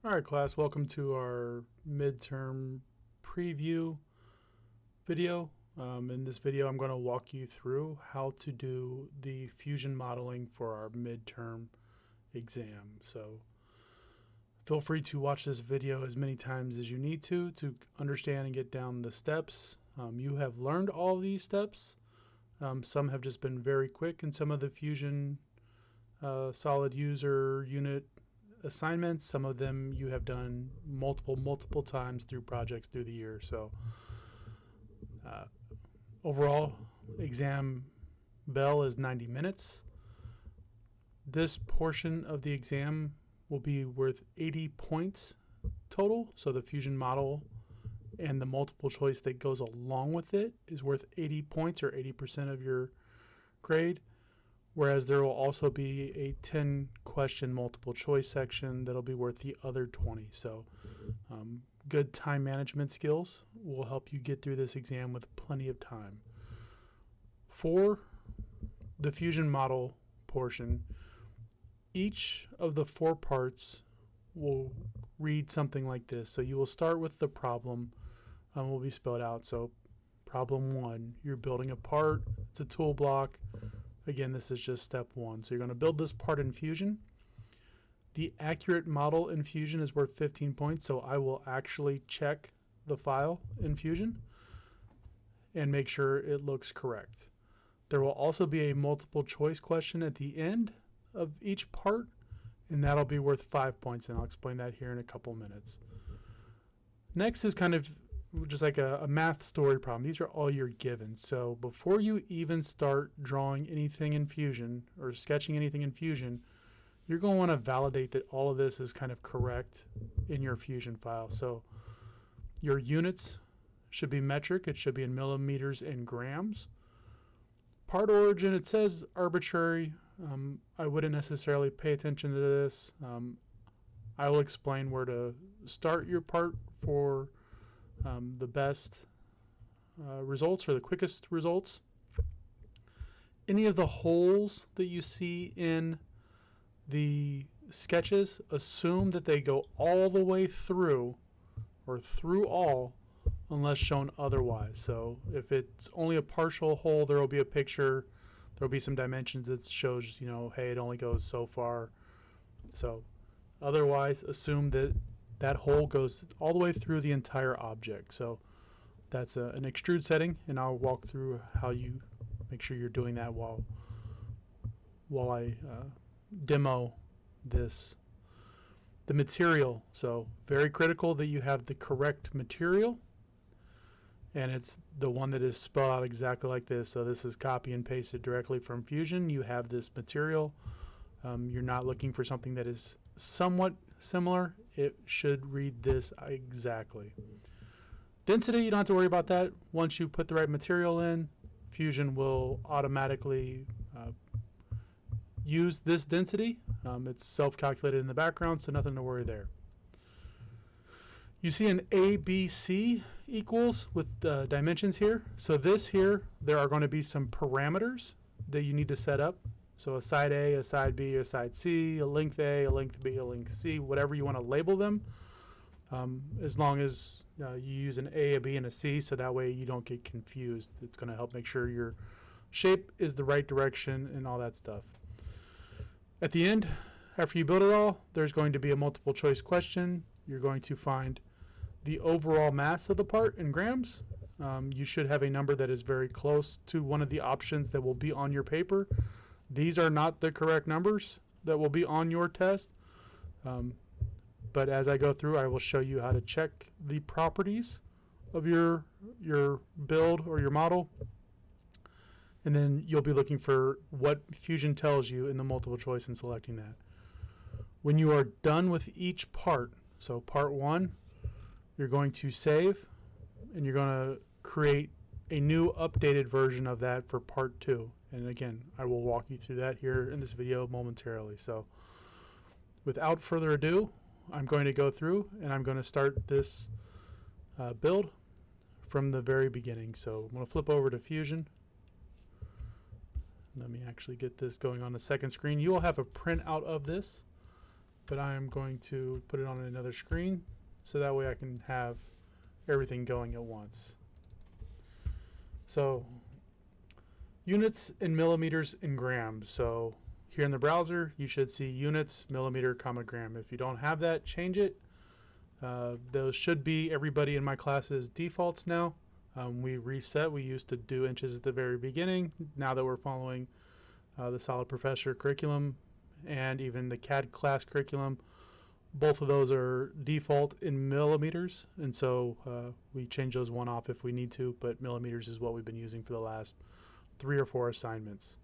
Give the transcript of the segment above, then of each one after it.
All right, class, welcome to our midterm preview video. In this video, I'm going to walk you through how to do the fusion modeling for our midterm exam. So feel free to watch this video as many times as you need to understand and get down the steps. You have learned all these steps. Some have just been very quick, and some of the fusion solid user unit assignments, some of them you have done multiple times through projects through the year. So overall exam bell is 90 minutes. This portion of the exam will be worth 80 points total. So the fusion model and the multiple choice that goes along with it is worth 80 points, or 80% of your grade. Whereas there will also be a 10 question multiple choice section that'll be worth the other 20. So good time management skills will help you get through this exam with plenty of time. For the fusion model portion, each of the 4 parts will read something like this. So you will start with the problem, will be spelled out. So problem 1, you're building a part, it's a tool block. Again, this is just step 1. So you're going to build this part in Fusion. The accurate model in Fusion is worth 15 points, so I will actually check the file in Fusion and make sure it looks correct. There will also be a multiple choice question at the end of each part, and that'll be worth 5 points, and I'll explain that here in a couple minutes. Next is kind of just like a math story problem. These are all you're given. So before you even start drawing anything in Fusion or sketching anything in Fusion, you're going to want to validate that all of this is kind of correct in your Fusion file. So your units should be metric. It should be in millimeters and grams. Part origin, it says arbitrary. I wouldn't necessarily pay attention to this. I will explain where to start your part for the best results, or the quickest results. Any of the holes that you see in the sketches, assume that they go all the way through, or through all, unless shown otherwise. So if it's only a partial hole, there will be a picture, there will be some dimensions that shows, hey, it only goes so far. So otherwise, assume that that hole goes all the way through the entire object. So that's an extrude setting, and I'll walk through how you make sure you're doing that while I demo this. The material, so very critical that you have the correct material, and it's the one that is spelled out exactly like this. So this is copy and pasted directly from Fusion. You have this material. You're not looking for something that is somewhat similar. It should read this exactly. Density, you don't have to worry about that. Once you put the right material in, Fusion will automatically use this density. It's self-calculated in the background, so nothing to worry there. You see an ABC equals with dimensions here. So this here, there are going to be some parameters that you need to set up. So a side A, a side B, a side C, a length A, a length B, a length C, whatever you want to label them, as long as you use an A, a B, and a C, so that way you don't get confused. It's going to help make sure your shape is the right direction and all that stuff. At the end, after you build it all, there's going to be a multiple choice question. You're going to find the overall mass of the part in grams. You should have a number that is very close to one of the options that will be on your paper. These are not the correct numbers that will be on your test, but as I go through, I will show you how to check the properties of your build or your model, and then you'll be looking for what Fusion tells you in the multiple choice and selecting that. When you are done with each part, so part 1, you're going to save, and you're going to create a new updated version of that for part 2. And again, I will walk you through that here in this video momentarily. So without further ado, I'm going to go through and I'm going to start this build from the very beginning. So I'm going to flip over to Fusion. Let me actually get this going on the second screen. You will have a printout of this but I am going to put it on another screen so that way I can have everything going at once. So units in millimeters and grams. So here in the browser, you should see units, millimeter, comma, gram. If you don't have that, change it. Those should be everybody in my class's defaults now. We reset. We used to do inches at the very beginning. Now that we're following the Solid Professor curriculum and even the CAD class curriculum, both of those are default in millimeters, and so we change those one off if we need to, but millimeters is what we've been using for the last 3 or 4 assignments.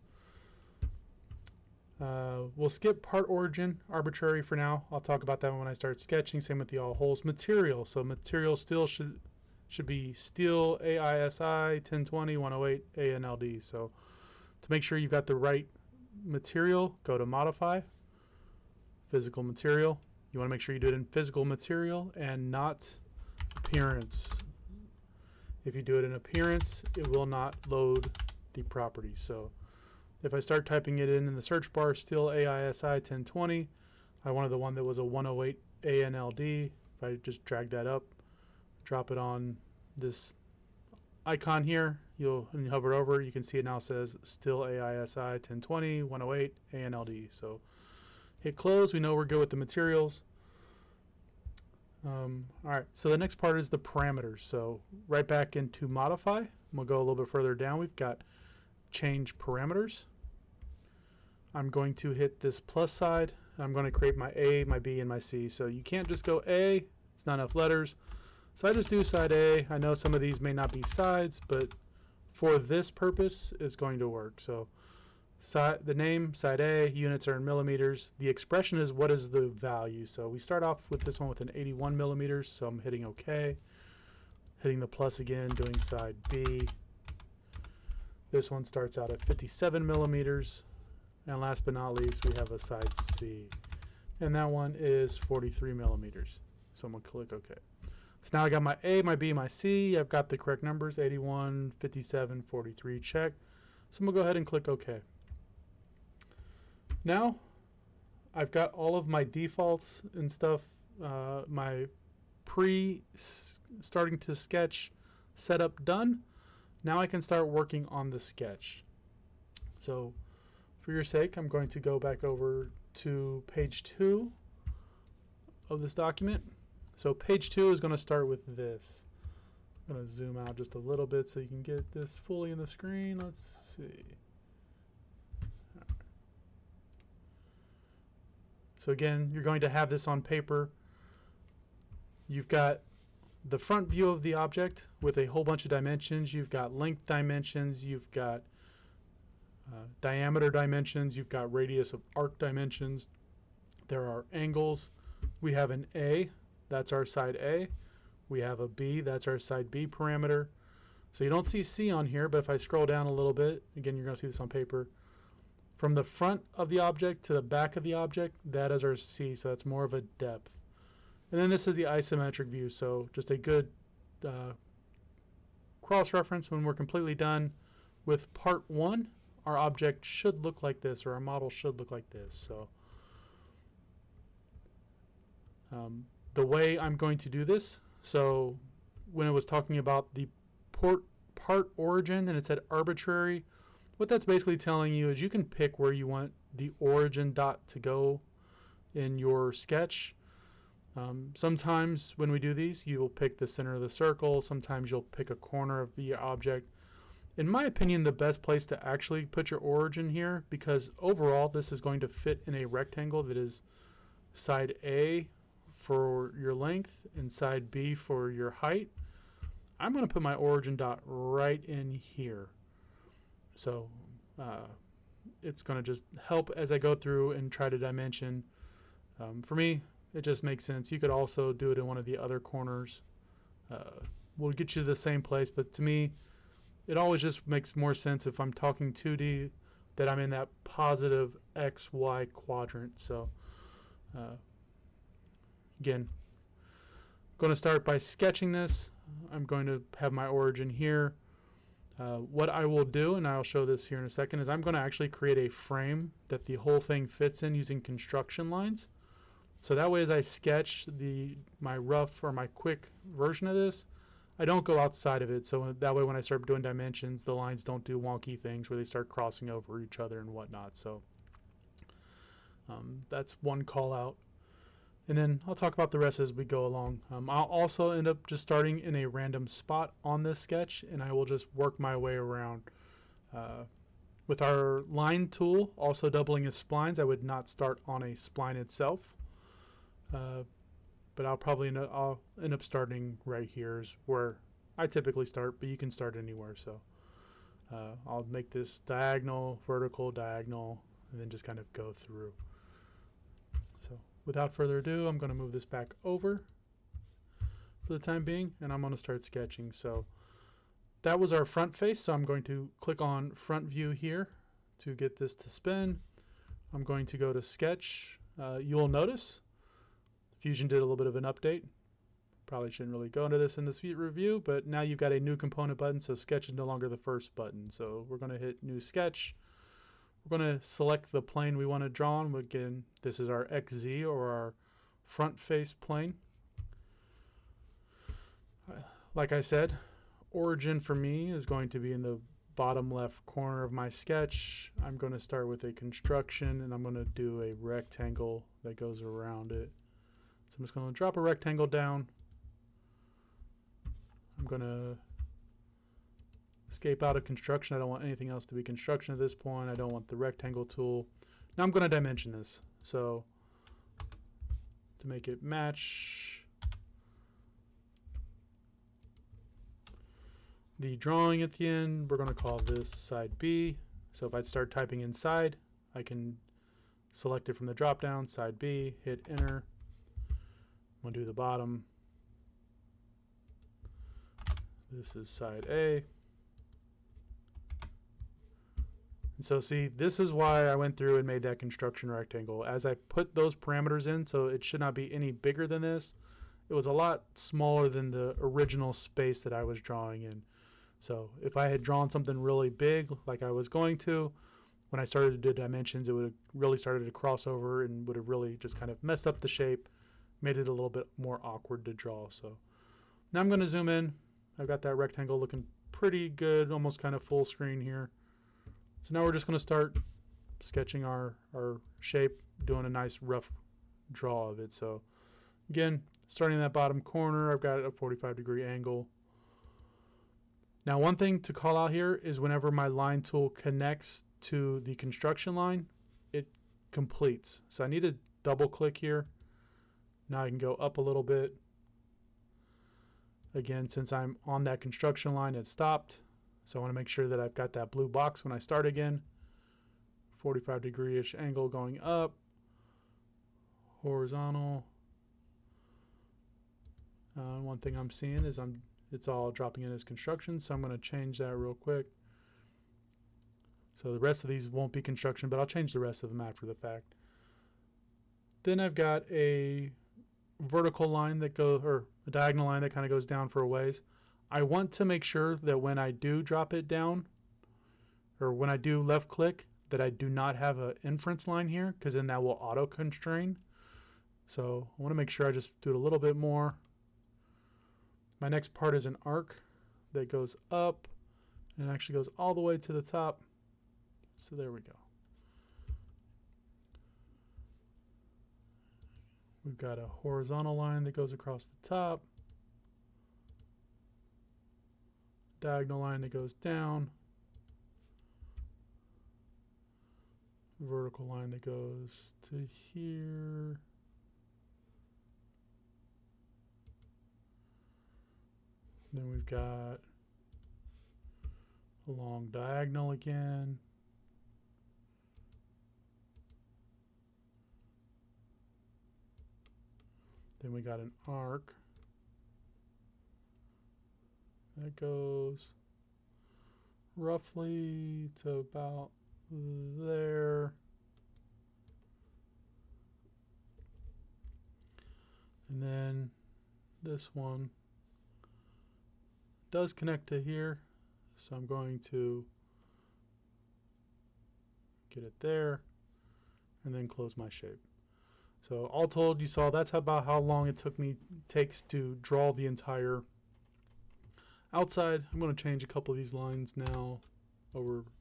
We'll skip part origin, arbitrary for now. I'll talk about that when I start sketching. Same with the all holes. Material. So material still should be steel AISI 1020 108 ANLD. So to make sure you've got the right material, go to modify, physical material. You want to make sure you do it in physical material and not appearance. If you do it in appearance, it will not load the property. So if I start typing it in the search bar, still AISI 1020, I wanted the one that was a 108 ANLD. If I just drag that up, drop it on this icon here, and you hover over, you can see it now says still AISI 1020 108 ANLD. So hit close. We know we're good with the materials. All right, so the next part is the parameters. So right back into modify. We'll go a little bit further down. We've got change parameters. I'm going to hit this plus side. I'm going to create my A, my B, and my C. So you can't just go A. It's not enough letters. So I just do side A. I know some of these may not be sides, but for this purpose, it's going to work. So the name, side A, units are in millimeters. The expression is what is the value. So we start off with this one with an 81 millimeters. So I'm hitting OK. Hitting the plus again, doing side B. This one starts out at 57 millimeters. And last but not least, we have a side C. And that one is 43 millimeters. So I'm going to click OK. So now I got my A, my B, my C. I've got the correct numbers, 81, 57, 43, check. So I'm going to go ahead and click OK. Now, I've got all of my defaults and stuff, my starting to sketch setup done. Now I can start working on the sketch. So for your sake, I'm going to go back over to page 2 of this document. So page 2 is going to start with this. I'm going to zoom out just a little bit so you can get this fully in the screen. Let's see. So again, you're going to have this on paper. You've got the front view of the object with a whole bunch of dimensions. You've got length dimensions. You've got diameter dimensions. You've got radius of arc dimensions. There are angles. We have an A. That's our side A. We have a B. That's our side B parameter. So you don't see C on here, but if I scroll down a little bit, again, you're going to see this on paper. From the front of the object to the back of the object, that is our C, so that's more of a depth. And then this is the isometric view, so just a good cross-reference when we're completely done with part 1. Our object should look like this, or our model should look like this. So the way I'm going to do this, so when it was talking about the part origin and it said arbitrary, what that's basically telling you is you can pick where you want the origin dot to go in your sketch. Sometimes when we do these, you will pick the center of the circle. Sometimes you'll pick a corner of the object. In my opinion, the best place to actually put your origin here, because overall this is going to fit in a rectangle that is side A for your length and side B for your height. I'm going to put my origin dot right in here. So it's going to just help as I go through and try to dimension. For me, it just makes sense. You could also do it in one of the other corners. We'll get you to the same place, but to me, it always just makes more sense if I'm talking 2D that I'm in that positive XY quadrant. So again, I'm going to start by sketching this. I'm going to have my origin here. What I will do, and I'll show this here in a second, is I'm going to actually create a frame that the whole thing fits in using construction lines. So that way, as I sketch my rough or my quick version of this, I don't go outside of it. So that way, when I start doing dimensions, the lines don't do wonky things where they start crossing over each other and whatnot. So that's one call out. And then I'll talk about the rest as we go along. I'll also end up just starting in a random spot on this sketch, and I will just work my way around. With our line tool also doubling as splines, I would not start on a spline itself. But I'll end up starting right here is where I typically start, but you can start anywhere. So I'll make this diagonal, vertical, diagonal, and then just kind of go through. So without further ado, I'm going to move this back over for the time being, and I'm going to start sketching. So that was our front face, so I'm going to click on front view here to get this to spin. I'm going to go to sketch. You'll notice Fusion did a little bit of an update. Probably shouldn't really go into this in this review, but now you've got a new component button, so sketch is no longer the first button. So we're going to hit new sketch. We're going to select the plane we want to draw on. Again, this is our XZ, or our front face plane. Like I said, origin for me is going to be in the bottom left corner of my sketch. I'm going to start with a construction, and I'm going to do a rectangle that goes around it. So I'm just going to drop a rectangle down. I'm going to escape out of construction. I don't want anything else to be construction at this point. I don't want the rectangle tool. Now I'm going to dimension this. So to make it match the drawing at the end, we're going to call this side B. So if I start typing inside, I can select it from the drop down, side B, hit enter. I'm going to do the bottom. This is side A. And so see, this is why I went through and made that construction rectangle. As I put those parameters in, so it should not be any bigger than this. It was a lot smaller than the original space that I was drawing in. So if I had drawn something really big like I was going to, when I started to do dimensions, it would have really started to cross over and would have really just kind of messed up the shape, made it a little bit more awkward to draw. So now I'm going to zoom in. I've got that rectangle looking pretty good, almost kind of full screen here. So now we're just going to start sketching our shape, doing a nice rough draw of it. So again, starting in that bottom corner, I've got a 45-degree angle. Now one thing to call out here is whenever my line tool connects to the construction line, it completes. So I need to double click here. Now I can go up a little bit. Again, since I'm on that construction line, it stopped. So I want to make sure that I've got that blue box when I start again. 45-degree-ish angle going up. Horizontal. One thing I'm seeing is it's all dropping in as construction, so I'm going to change that real quick. So the rest of these won't be construction, but I'll change the rest of them after the fact. Then I've got a vertical line that goes, or a diagonal line that kind of goes down for a ways. I want to make sure that when I do drop it down, or when I do left click, that I do not have an inference line here, because then that will auto constrain. So I want to make sure I just do it a little bit more. My next part is an arc that goes up and actually goes all the way to the top. So there we go. We've got a horizontal line that goes across the top. Diagonal line that goes down. Vertical line that goes to here. Then we've got a long diagonal again. Then we got an arc that goes roughly to about there. And then this one does connect to here, so I'm going to get it there and then close my shape. So all told, you saw that's about how long it takes to draw the entire outside. I'm going to change a couple of these lines now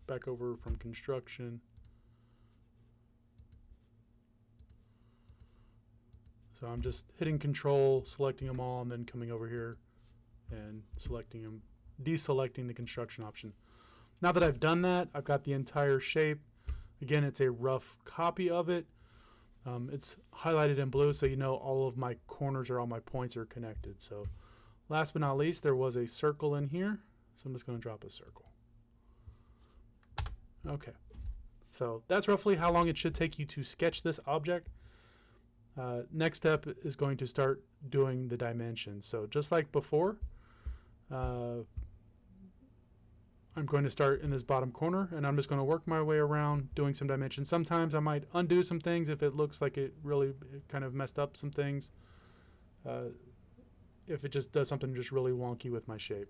back over from construction. So I'm just hitting control, selecting them all, and then coming over here and selecting them, deselecting the construction option. Now that I've done that, I've got the entire shape. Again, it's a rough copy of it. It's highlighted in blue, so you know all of my corners or all my points are connected. So last but not least, there was a circle in here. So I'm just going to drop a circle. Okay. So that's roughly how long it should take you to sketch this object. Next step is going to start doing the dimensions. So just like before, I'm going to start in this bottom corner, and I'm just going to work my way around doing some dimensions. Sometimes I might undo some things if it looks like it kind of messed up some things. If it just does something just really wonky with my shape.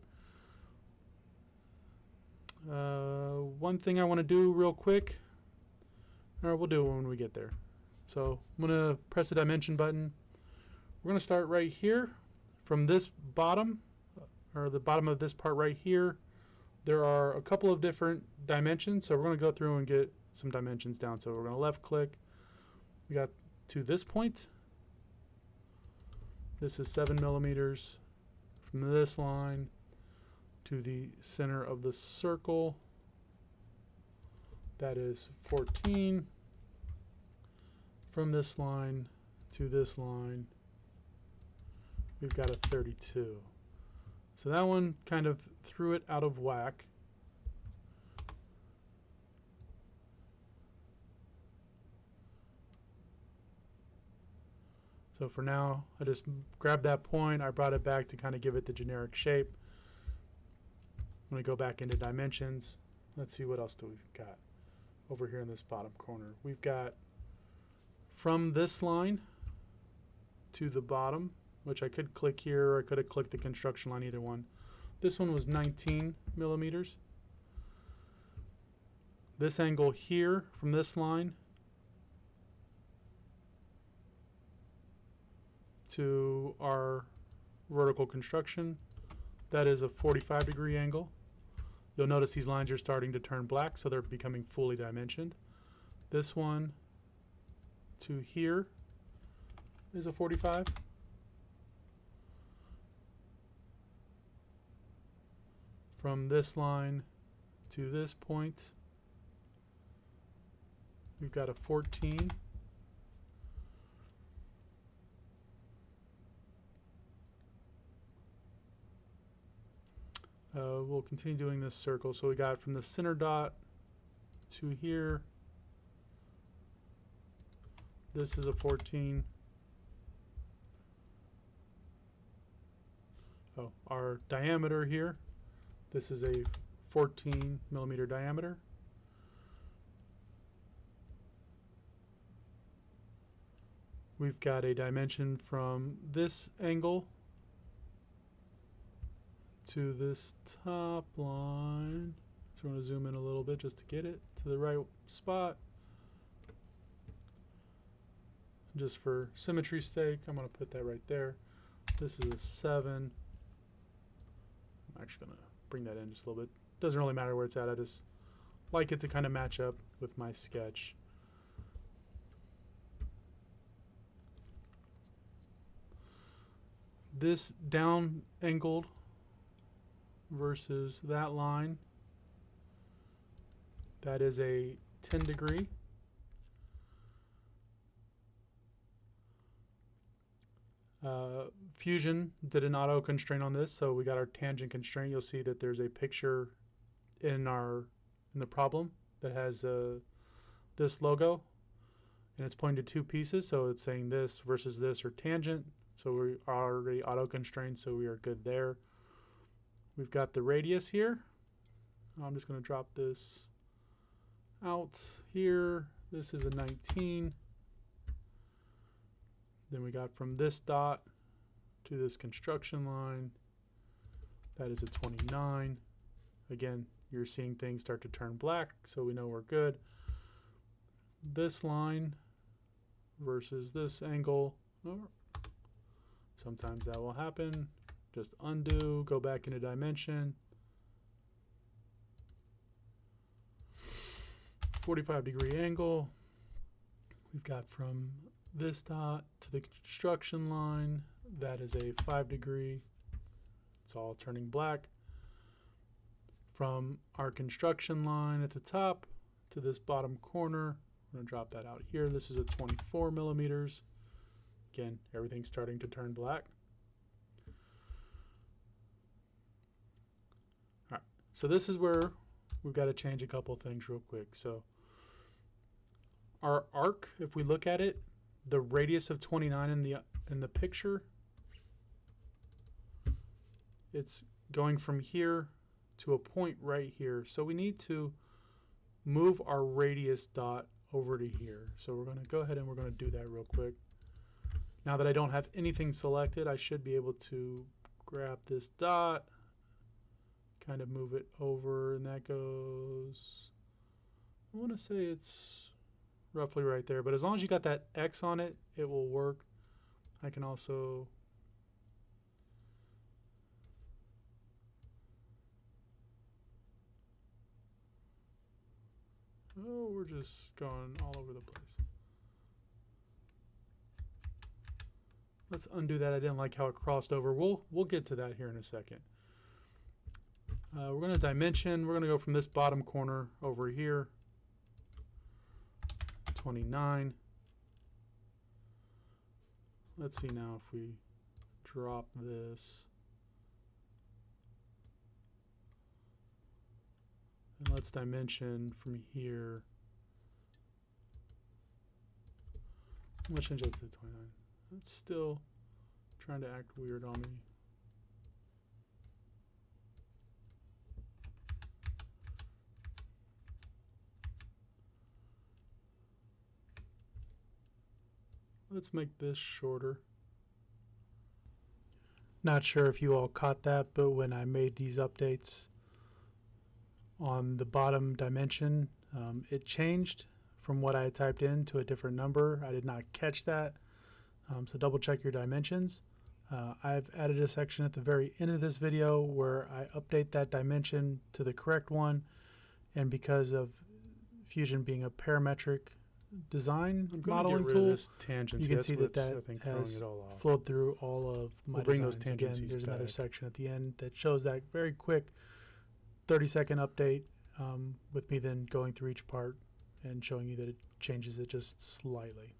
One thing I want to do real quick, or we'll do it when we get there. So I'm going to press the dimension button. We're going to start right here from this bottom, or the bottom of this part right here. There are a couple of different dimensions, so we're going to go through and get some dimensions down. So we're going to left click. We got to this point. This is 7 millimeters from this line to the center of the circle. That is 14. From this line to this line, we've got a 32. So that one kind of threw it out of whack. So for now, I just grabbed that point, I brought it back to kind of give it the generic shape. I'm going to go back into dimensions. Let's see what else do we've got over here in this bottom corner. We've got from this line to the bottom, which I could click here, or I could have clicked the construction line, either one. This one was 19 millimeters. This angle here from this line to our vertical construction, that is a 45-degree angle. You'll notice these lines are starting to turn black, so they're becoming fully dimensioned. This one to here is a 45. From this line to this point, we've got a 14. We'll continue doing this circle. So we got from the center dot to here, this is a 14. Oh, our diameter here, this is a 14 millimeter diameter. We've got a dimension from this angle to this top line. So we're going to zoom in a little bit just to get it to the right spot. Just for symmetry's sake, I'm going to put that right there. This is a 7. I'm actually going to bring that in just a little bit. Doesn't really matter where it's at. I just like it to kind of match up with my sketch. This down angled versus that line, that is a 10 degree. Fusion did an auto constraint on this, so we got our tangent constraint. You'll see that there's a picture in the problem that has this logo, and it's pointing to two pieces, so it's saying this versus this or tangent. So we are already auto constrained, so we are good there. We've got the radius here. I'm just going to drop this out here. This is a 19. Then we got from this dot to this construction line, that is a 29. Again, you're seeing things start to turn black, so we know we're good. This line versus this angle. Sometimes that will happen. Just undo, go back into dimension. 45-degree angle. We've got from this dot to the construction line. That is a 5-degree. It's all turning black. From our construction line at the top to this bottom corner, I'm going to drop that out here. This is a 24 millimeters. Again, everything's starting to turn black. All right, so this is where we've got to change a couple things real quick. So our arc, if we look at it, the radius of 29 in the picture, it's going from here to a point right here. So we need to move our radius dot over to here. So we're going to go ahead and we're going to do that real quick. Now that I don't have anything selected, I should be able to grab this dot, kind of move it over, and that goes, I want to say it's roughly right there, but as long as you got that X on it, it will work. I can also we're just going all over the place. Let's undo that. I didn't like how it crossed over. We'll get to that here in a second. We're going to dimension. We're going to go from this bottom corner over here, 29. Let's see now if we drop this. And let's dimension from here. I'm going to change it to 29. It's still trying to act weird on me. Let's make this shorter. Not sure if you all caught that, but when I made these updates on the bottom dimension, it changed from what I had typed in to a different number. I did not catch that. So double check your dimensions. I've added a section at the very end of this video where I update that dimension to the correct one. And because of Fusion being a parametric design modeling tool, you can see that has flowed through all of my designs. Again, there's another section at the end that shows that very quick 30-second update with me then going through each part and showing you that it changes it just slightly.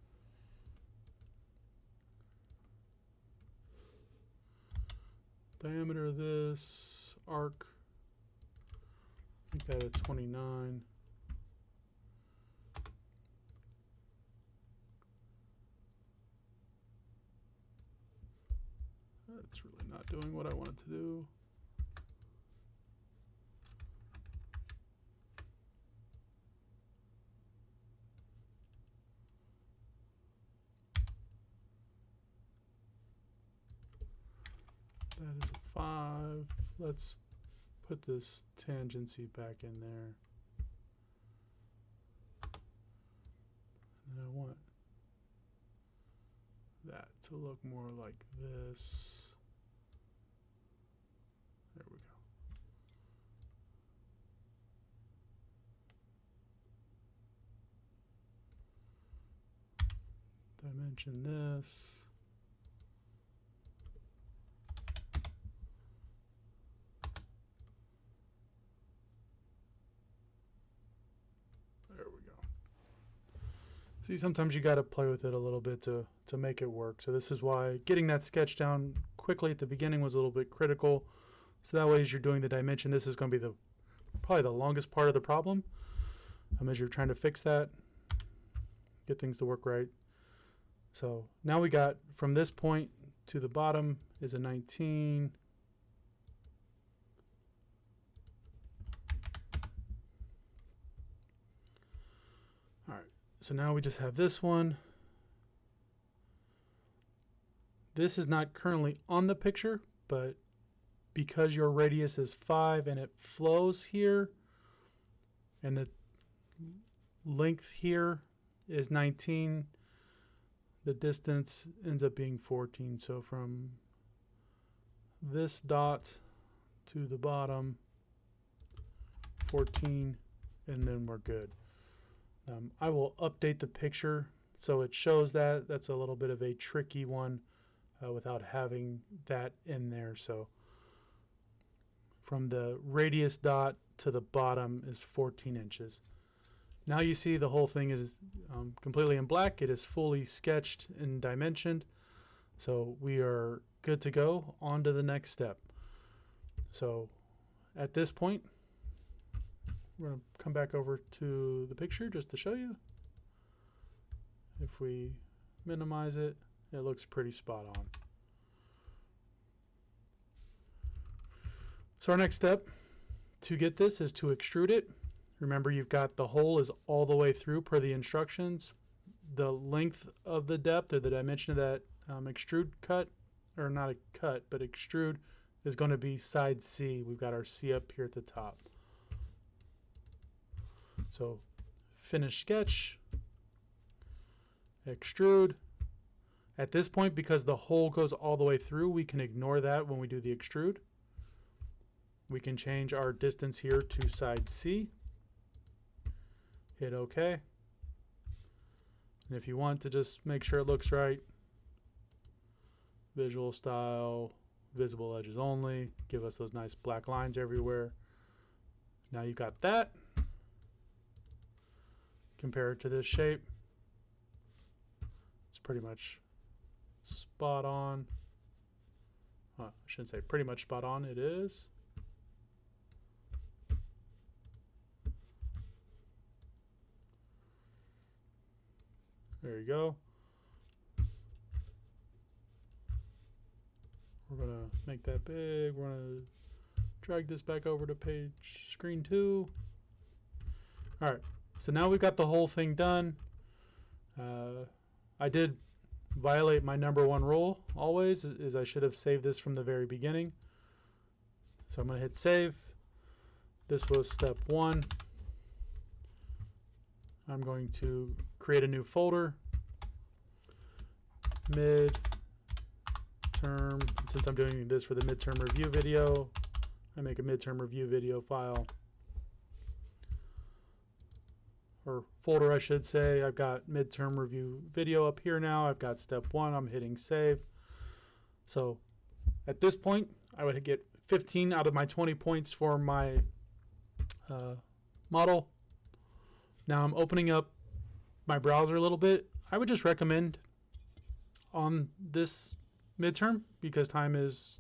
Diameter of this arc, make that at 29. That's really not doing what I want it to do. That is a 5. Let's put this tangency back in there. And then I want that to look more like this. There we go. Dimension this. See, sometimes you got to play with it a little bit to make it work. So this is why getting that sketch down quickly at the beginning was a little bit critical. So that way as you're doing the dimension, this is going to be probably the longest part of the problem as you're trying to fix that, get things to work right. So now we got from this point to the bottom is a 19. All right. So now we just have this one. This is not currently on the picture, but because your radius is 5 and it flows here, and the length here is 19, the distance ends up being 14. So from this dot to the bottom, 14, and then we're good. I will update the picture so it shows that. That's a little bit of a tricky one without having that in there. So from the radius dot to the bottom is 14 inches. Now you see the whole thing is completely in black. It is fully sketched and dimensioned. So we are good to go. On to the next step. So at this point, we're going to come back over to the picture just to show you. If we minimize it, it looks pretty spot on. So our next step to get this is to extrude it. Remember, you've got the hole is all the way through per the instructions. The length of the depth or the dimension of that extrude cut, or not a cut, but extrude, is going to be side C. We've got our C up here at the top. So finish sketch, extrude. At this point, because the hole goes all the way through, we can ignore that when we do the extrude. We can change our distance here to side C. Hit OK. And if you want to just make sure it looks right, visual style, visible edges only, give us those nice black lines everywhere. Now you've got that. Compare it to this shape. It's pretty much spot on. I shouldn't say pretty much spot on. It is. There you go. We're going to make that big. We're going to drag this back over to screen 2. All right. So now we've got the whole thing done. I did violate my #1 rule always, is I should have saved this from the very beginning. So I'm going to hit save. This was step 1. I'm going to create a new folder. Midterm. Since I'm doing this for the midterm review video, I make a midterm review video file. Or folder, I should say. I've got midterm review video up here now. I've got step 1. I'm hitting save. So at this point, I would get 15 out of my 20 points for my model. Now I'm opening up my browser a little bit. I would just recommend on this midterm, because time is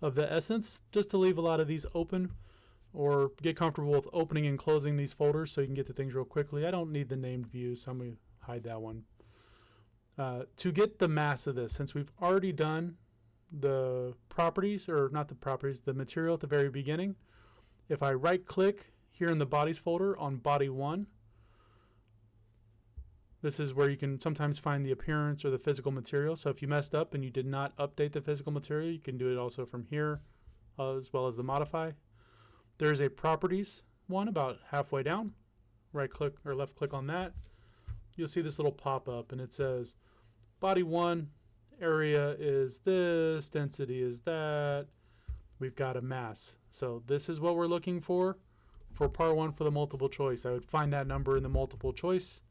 of the essence, just to leave a lot of these open, or get comfortable with opening and closing these folders so you can get to things real quickly. I don't need the named views, so I'm going to hide that one. To get the mass of this, since we've already done the properties, or not the properties, the material at the very beginning, if I right click here in the bodies folder on body 1, this is where you can sometimes find the appearance or the physical material. So if you messed up and you did not update the physical material, you can do it also from here, as well as the modify. There's a properties one about halfway down. Right click or left click on that. You'll see this little pop up and it says body 1 area is this, density is that. We've got a mass. So this is what we're looking for part 1 for the multiple choice. I would find that number in the multiple choice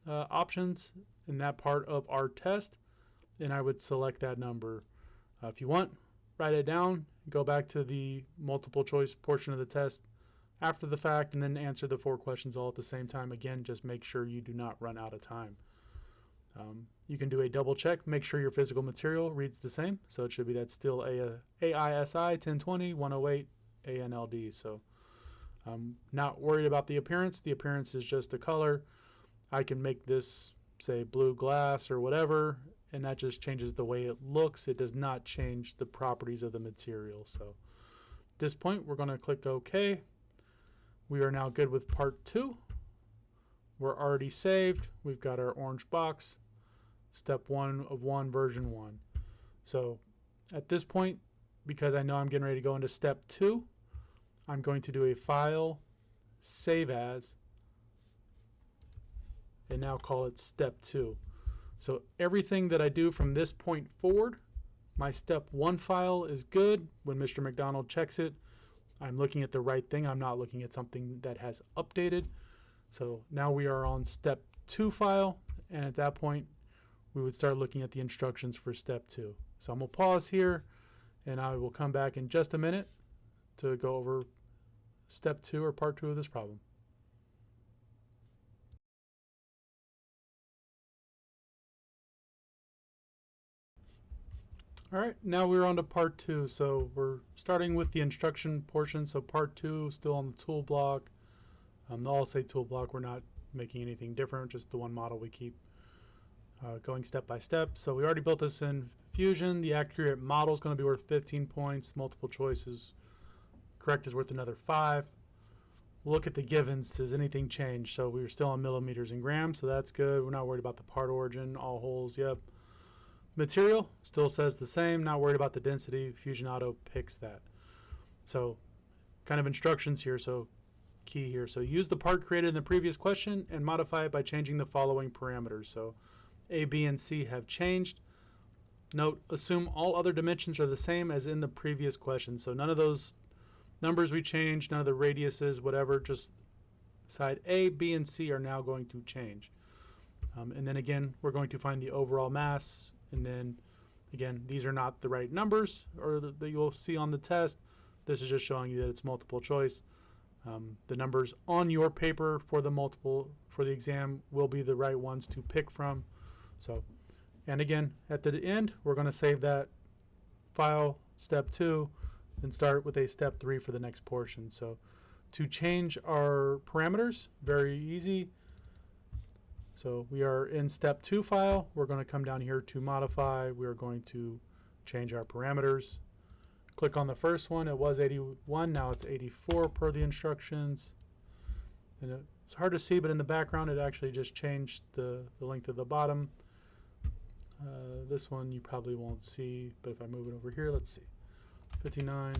options in that part of our test, and I would select that number. If you want, write it down, go back to the multiple choice portion of the test after the fact, and then answer the 4 questions all at the same time. Again, just make sure you do not run out of time. You can do a double check, make sure your physical material reads the same. So it should be that still AISI 1020 108 ANLD. So I'm not worried about the appearance. The appearance is just a color. I can make this say blue glass or whatever, and that just changes the way it looks. It does not change the properties of the material. So at this point, we're going to click OK. We are now good with part 2. We're already saved. We've got our orange box, step 1 of 1, version 1. So at this point, because I know I'm getting ready to go into step 2, I'm going to do a file, save as, and now call it step 2. So everything that I do from this point forward, my step 1 file is good. When Mr. McDonald checks it, I'm looking at the right thing. I'm not looking at something that has updated. So now we are on step 2 file, and at that point we would start looking at the instructions for step 2. So I'm going to pause here, and I will come back in just a minute to go over step 2 or part 2 of this problem. All right, now we're on to part 2. So we're starting with the instruction portion. So part 2 still on the tool block. I'll say tool block. We're not making anything different, just the one model we keep going step by step. So we already built this in Fusion. The accurate model is going to be worth 15 points. Multiple choices correct is worth another 5. We'll look at the givens. Has anything changed? So we're still on millimeters and grams, so that's good. We're not worried about the part origin. All holes, yep. Material still says the same. Not worried about the density. Fusion Auto picks that. So kind of instructions here. So key here. So use the part created in the previous question and modify it by changing the following parameters. So A, B, and C have changed. Note, assume all other dimensions are the same as in the previous question. So none of those numbers we changed, none of the radiuses, whatever, just side A, B, and C are now going to change. And then again, we're going to find the overall mass. And then again, these are not the right numbers or that you'll see on the test. This is just showing you that it's multiple choice. The numbers on your paper for the exam will be the right ones to pick from. So, and again, at the end, we're going to save that file, step 2, and start with a step 3 for the next portion. So to change our parameters, very easy. So we are in step 2 file. We're going to come down here to modify. We are going to change our parameters. Click on the first one. It was 81. Now it's 84 per the instructions. And it's hard to see, but in the background, it actually just changed the length of the bottom. This one you probably won't see, but if I move it over here, let's see. 59,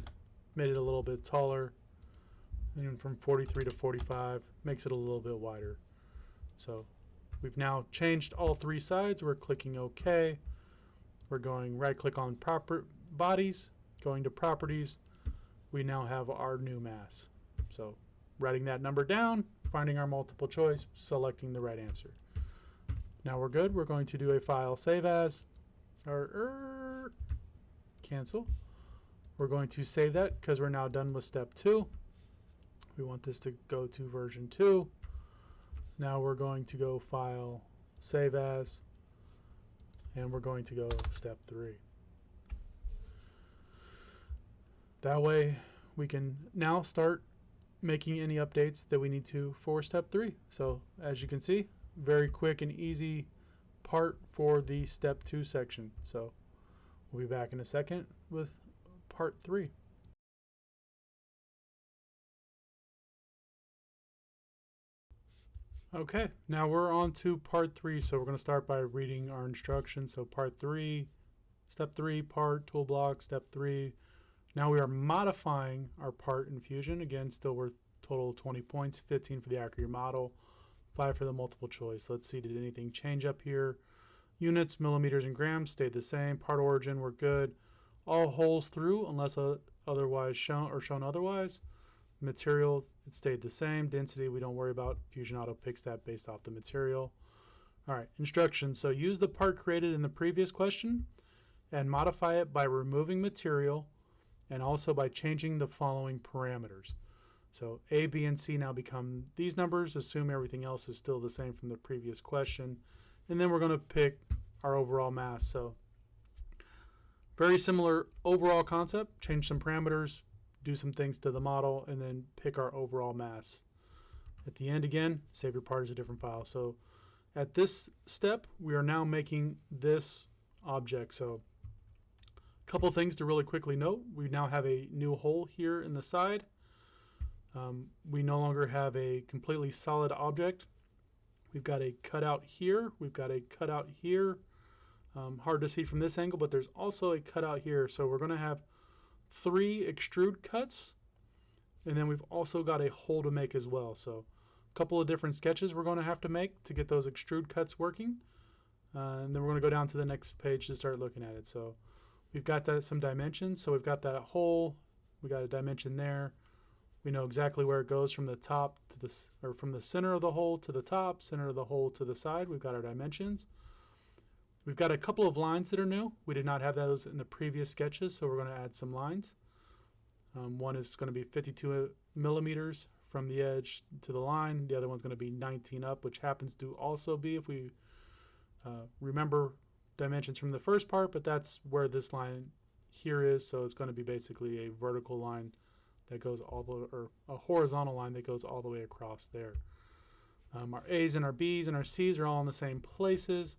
made it a little bit taller. And from 43 to 45, makes it a little bit wider. So we've now changed all 3 sides. We're clicking OK. We're going right-click on bodies, going to properties. We now have our new mass. So writing that number down, finding our multiple choice, selecting the right answer. Now we're good. We're going to do a file save as, or cancel. We're going to save that because we're now done with step 2. We want this to go to version 2. Now we're going to go file save as, and we're going to go step 3. That way we can now start making any updates that we need to for step 3. So as you can see, very quick and easy part for the step 2 section. So we'll be back in a second with part 3. Okay, now we're on to part 3. So we're going to start by reading our instructions. So part 3, step 3, part, tool block, step 3. Now we are modifying our part in Fusion. Again, still worth total 20 points, 15 for the accurate model, 5 for the multiple choice. Let's see, did anything change up here? Units, millimeters, and grams stayed the same. Part origin, we're good. All holes through unless otherwise shown otherwise. Material, it stayed the same. Density, we don't worry about. Fusion Auto picks that based off the material. All right, instructions. So use the part created in the previous question and modify it by removing material and also by changing the following parameters. So A, B, and C now become these numbers. Assume everything else is still the same from the previous question. And then we're going to pick our overall mass. So very similar overall concept. Change some parameters, do some things to the model, and then pick our overall mass. At the end again, save your part as a different file. So at this step, we are now making this object. So a couple things to really quickly note. We now have a new hole here in the side. We no longer have a completely solid object. We've got a cutout here. We've got a cutout here. Hard to see from this angle, but there's also a cutout here. So we're going to have 3 extrude cuts, and then we've also got a hole to make as well. So couple of different sketches we're going to have to make to get those extrude cuts working. And then we're going to go down to the next page to start looking at it. So we've got some dimensions. So we've got that hole. We got a dimension there. We know exactly where it goes from the top to the, or from the center of the hole to the top, center of the hole to the side. We've got our dimensions. We've got a couple of lines that are new. We did not have those in the previous sketches, so we're going to add some lines. One is going to be 52 millimeters from the edge to the line. The other one's going to be 19 up, which happens to also be, if we remember dimensions from the first part, but that's where this line here is. So it's going to be basically a vertical line that goes all the, or a horizontal line that goes all the way across there. Our A's and our B's and our C's are all in the same places.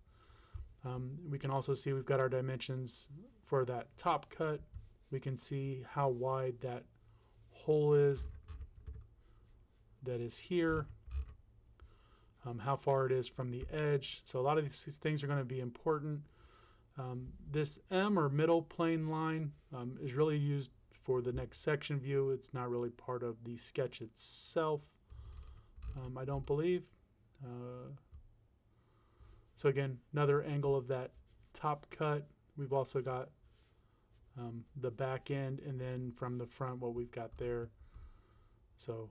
We can also see we've got our dimensions for that top cut. We can see how wide that hole is that is here, how far it is from the edge. So a lot of these things are going to be important. This M, or middle plane line, is really used for the next section view. It's not really part of the sketch itself, I don't believe. So again, another angle of that top cut. We've also got the back end, and then from the front what we've got there. So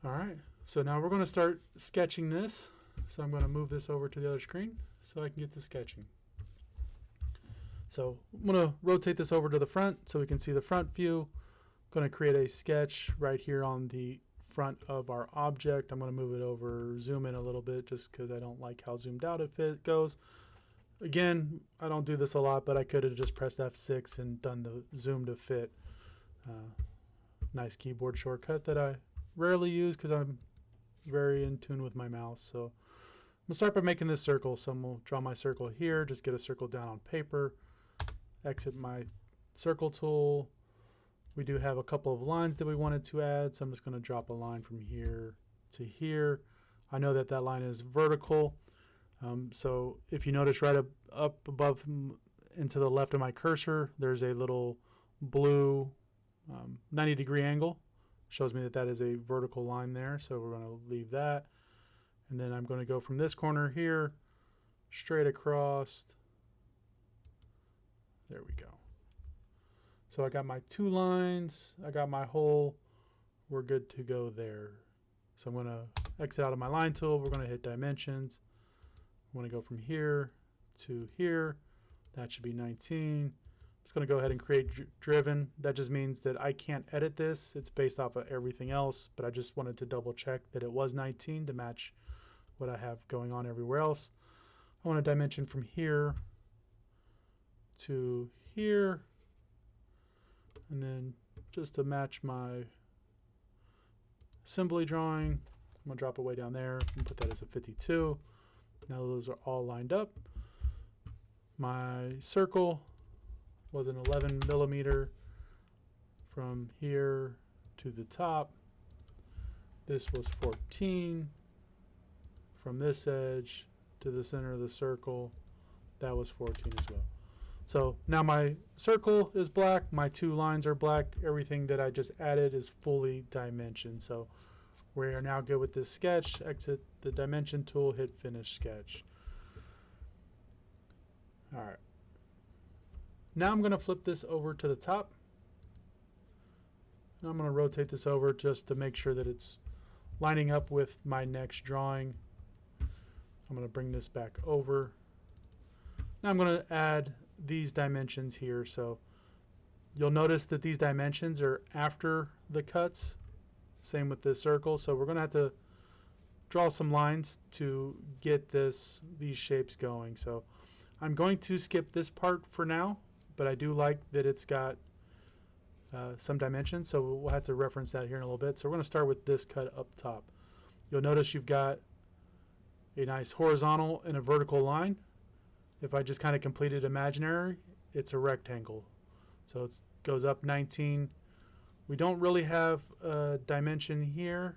all right, so now we're going to start sketching this. So I'm going to move this over to the other screen so I can get to sketching. So I'm going to rotate this over to the front so we can see the front view. I'm going to create a sketch right here on the front of our object. I'm going to move it over, zoom in a little bit, just because I don't like how zoomed out it goes. Again, I don't do this a lot, but I could have just pressed F6 and done the zoom to fit. Nice keyboard shortcut that I rarely use because I'm very in tune with my mouse. So I'm going to start by making this circle. So I'm going to draw my circle here, just get a circle down on paper, exit my circle tool. We do have a couple of lines that we wanted to add, so I'm just going to drop a line from here to here. I know that that line is vertical, so if you notice right up above and to the left of my cursor, there's a little blue 90-degree angle. Shows me that that is a vertical line there, so we're going to leave that. And then I'm going to go from this corner here straight across. There we go. So I got my two lines, I got my hole, we're good to go there. So I'm going to exit out of my line tool, we're going to hit dimensions. I want to go from here to here, that should be 19. I'm just going to go ahead and create driven. That just means that I can't edit this, it's based off of everything else, but I just wanted to double check that it was 19 to match what I have going on everywhere else. I want to dimension from here to here. And then just to match my assembly drawing, I'm going to drop it way down there and put that as a 52. Now those are all lined up. My circle was an 11 millimeter from here to the top. This was 14 from this edge to the center of the circle. That was 14 as well. So now my circle is black, my two lines are black, everything that I just added is fully dimensioned. So we are now good with this sketch. Exit the dimension tool, hit finish sketch. All right. Now I'm going to flip this over to the top. And I'm going to rotate this over just to make sure that it's lining up with my next drawing. I'm going to bring this back over. Now I'm going to add these dimensions here. So you'll notice that these dimensions are after the cuts. Same with this circle. So we're going to have to draw some lines to get these shapes going. So I'm going to skip this part for now, but I do like that it's got some dimensions. So we'll have to reference that here in a little bit. So we're going to start with this cut up top. You'll notice you've got a nice horizontal and a vertical line. If I just kind of completed imaginary, it's a rectangle. So it goes up 19. We don't really have a dimension here.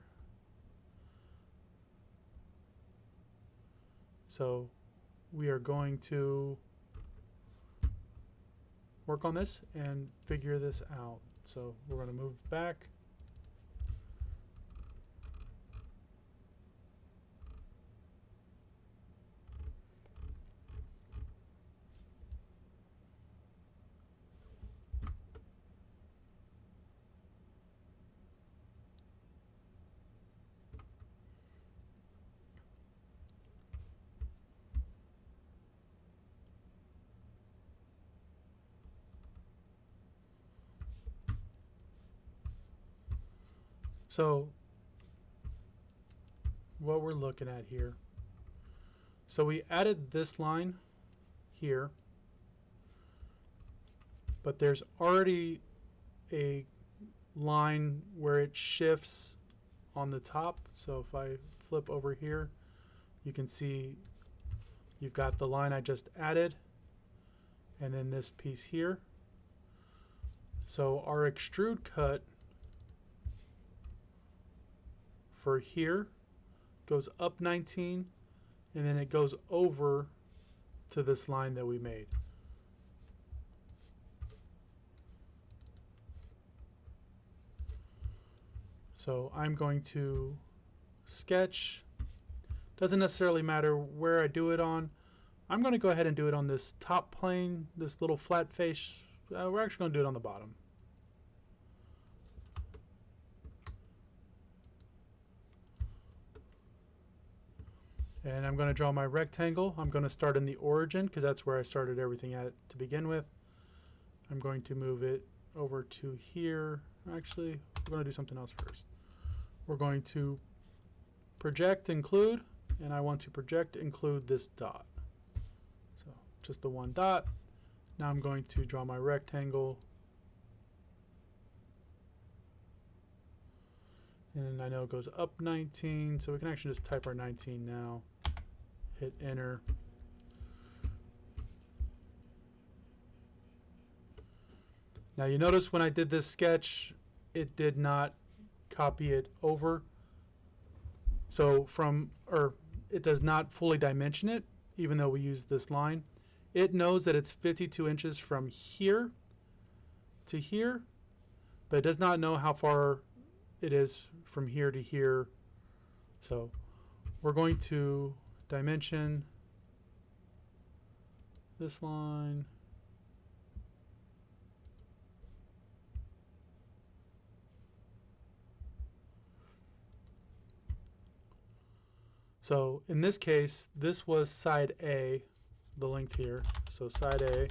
So we are going to work on this and figure this out. So we're going to move back. So what we're looking at here. So we added this line here, but there's already a line where it shifts on the top. So if I flip over here, you can see you've got the line I just added and then this piece here. So our extrude cut for here goes up 19 and then it goes over to this line that we made. So I'm going to sketch. Doesn't necessarily matter where I do it on. I'm going to go ahead and do it on this top plane, this little flat face. We're actually going to do it on the bottom. And I'm going to draw my rectangle. I'm going to start in the origin because that's where I started everything at to begin with. I'm going to move it over to here. Actually, we're going to do something else first. We're going to project include, and I want to project include this dot. So just the one dot. Now I'm going to draw my rectangle. And I know it goes up 19, so we can actually just type our 19 now. Hit enter. Now you notice when I did this sketch, it did not copy it over. So it does not fully dimension it, even though we use this line. It knows that it's 52 inches from here to here, but it does not know how far it is from here to here. So we're going to dimension this line. So in this case, this was side A, the length here. So side A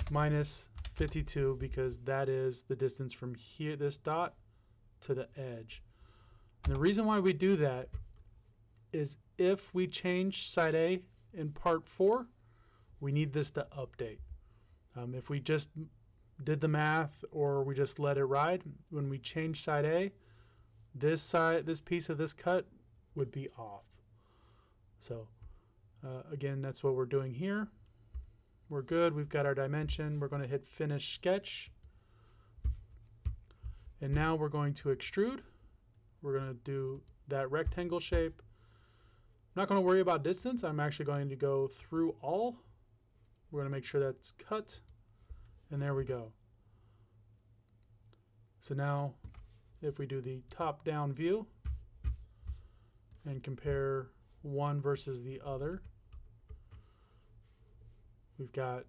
minus 52 because that is the distance from here, this dot, to the edge. And the reason why we do that is if we change side A in part 4, we need this to update. If we just did the math or we just let it ride, when we change side A, this piece of this cut would be off. So again, that's what we're doing here. We're good. We've got our dimension. We're going to hit finish sketch. And now we're going to extrude. We're going to do that rectangle shape. I'm not going to worry about distance. I'm actually going to go through all. We're going to make sure that's cut. And there we go. So now if we do the top-down view and compare one versus the other, we've got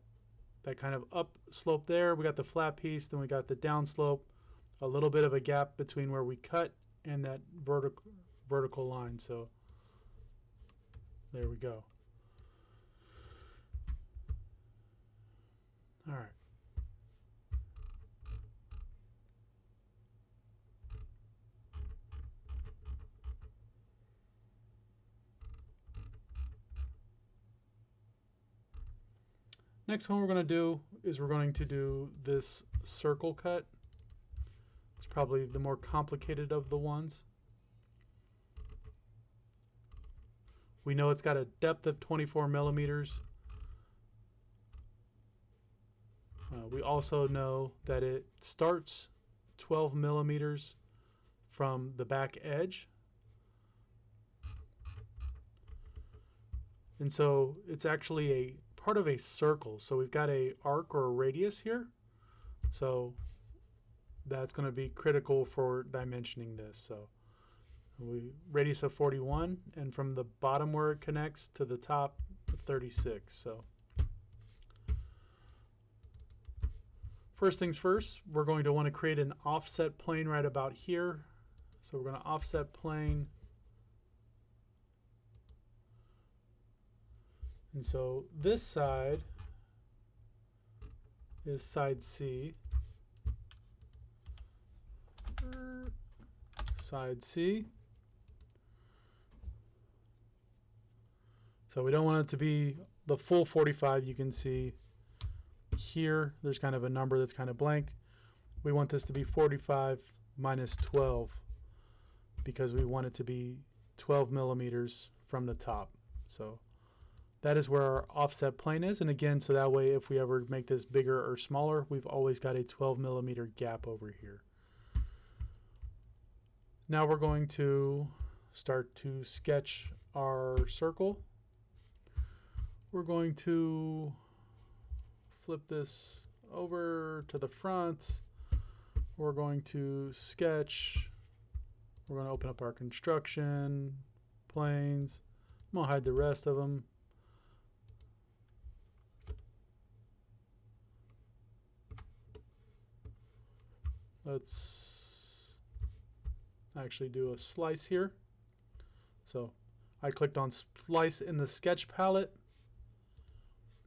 that kind of up slope there. We got the flat piece, then we got the down slope, a little bit of a gap between where we cut and that vertical line. So there we go. All right. Next one we're going to do is we're going to do this circle cut. It's probably the more complicated of the ones. We know it's got a depth of 24 millimeters. We also know that it starts 12 millimeters from the back edge. And so it's actually a part of a circle. So we've got a arc or a radius here. So that's going to be critical for dimensioning this. So we radius of 41, and from the bottom where it connects to the top 36. So first things first, we're going to want to create an offset plane right about here. So we're going to offset plane. And so this side is side C. Side C. So we don't want it to be the full 45. You can see here there's kind of a number that's kind of blank. We want this to be 45 minus 12 because we want it to be 12 millimeters from the top. So that is where our offset plane is. And again, so that way if we ever make this bigger or smaller, we've always got a 12 millimeter gap over here. Now we're going to start to sketch our circle. We're going to flip this over to the front. We're going to sketch. We're going to open up our construction planes. I'm going to hide the rest of them. Let's actually do a slice here. So I clicked on slice in the sketch palette.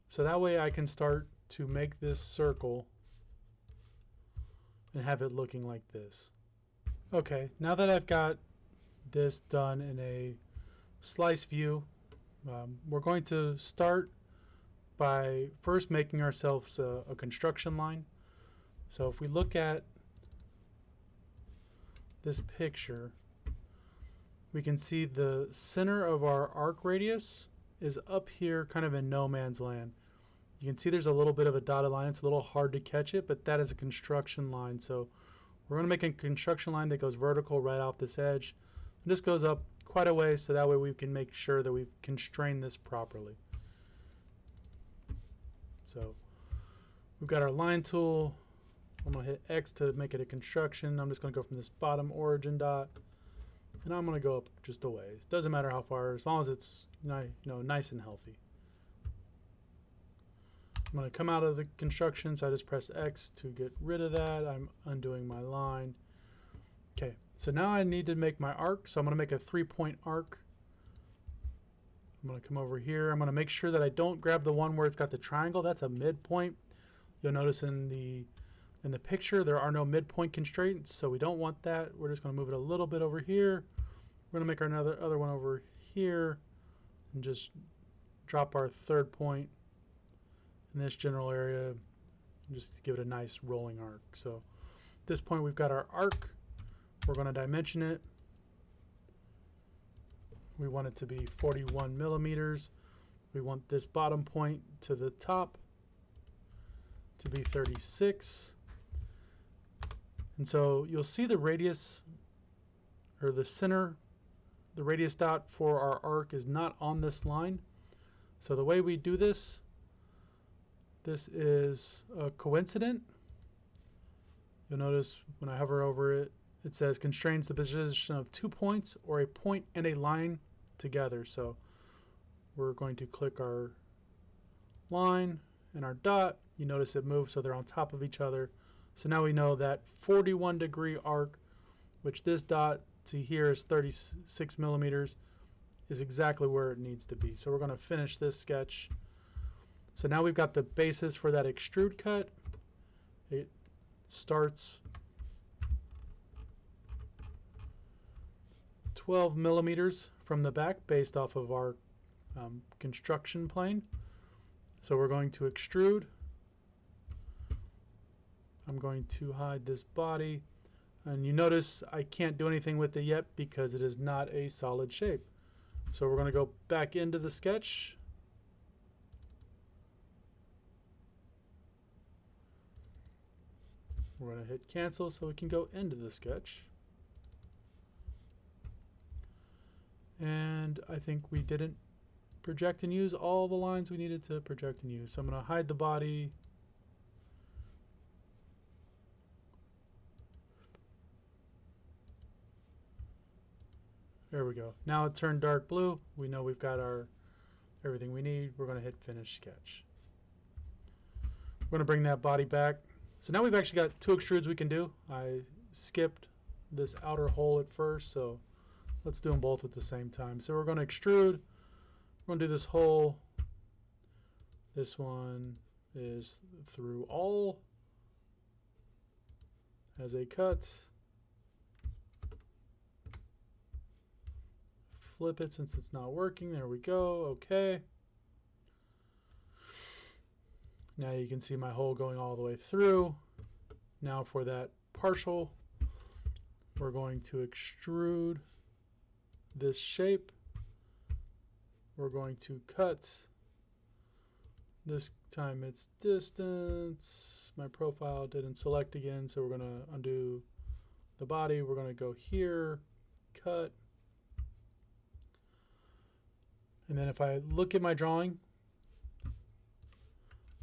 So that way I can start to make this circle and have it looking like this. Okay, now that I've got this done in a slice view, we're going to start by first making ourselves a construction line. So if we look at this picture, we can see the center of our arc radius is up here kind of in no man's land. You can see there's a little bit of a dotted line. It's a little hard to catch it, but that is a construction line. So we're going to make a construction line that goes vertical right off this edge. And this goes up quite a way, so that way we can make sure that we've constrained this properly. So we've got our line tool. I'm going to hit X to make it a construction. I'm just going to go from this bottom origin dot, and I'm going to go up just a ways. Doesn't matter how far, as long as it's nice and healthy. I'm going to come out of the construction, so I just press X to get rid of that. I'm undoing my line. Okay, so now I need to make my arc, so I'm going to make a 3-point arc. I'm going to come over here. I'm going to make sure that I don't grab the one where it's got the triangle. That's a midpoint. You'll notice in the picture there are no midpoint constraints, so we don't want that. We're just going to move it a little bit over here. We're going to make our other one over here and just drop our third point in this general area and just give it a nice rolling arc. So at this point we've got our arc. We're going to dimension it. We want it to be 41 millimeters. We want this bottom point to the top to be 36. And so you'll see the radius, or the center, the radius dot for our arc is not on this line. So the way we do this is coincident. You'll notice when I hover over it, it says constrains the position of 2 points or a point and a line together. So we're going to click our line and our dot. You notice it moves so they're on top of each other. So now we know that 41-degree arc, which this dot to here is 36 millimeters, is exactly where it needs to be. So we're going to finish this sketch. So now we've got the basis for that extrude cut. It starts 12 millimeters from the back based off of our construction plane. So we're going to extrude. I'm going to hide this body. And you notice I can't do anything with it yet because it is not a solid shape. So we're going to go back into the sketch. We're going to hit cancel so we can go into the sketch. And I think we didn't project and use all the lines we needed to project and use. So I'm going to hide the body. There we go. Now it turned dark blue. We know we've got our everything we need. We're going to hit finish sketch. We're going to bring that body back. So now we've actually got 2 extrudes we can do. I skipped this outer hole at first, so let's do them both at the same time. So we're going to extrude. We're going to do this hole. This one is through all as a cut. Flip it since it's not working. There we go. Okay. Now you can see my hole going all the way through. Now for that partial, we're going to extrude this shape. We're going to cut. This time it's distance. My profile didn't select again, so we're going to undo the body. We're going to go here, cut. And then if I look at my drawing,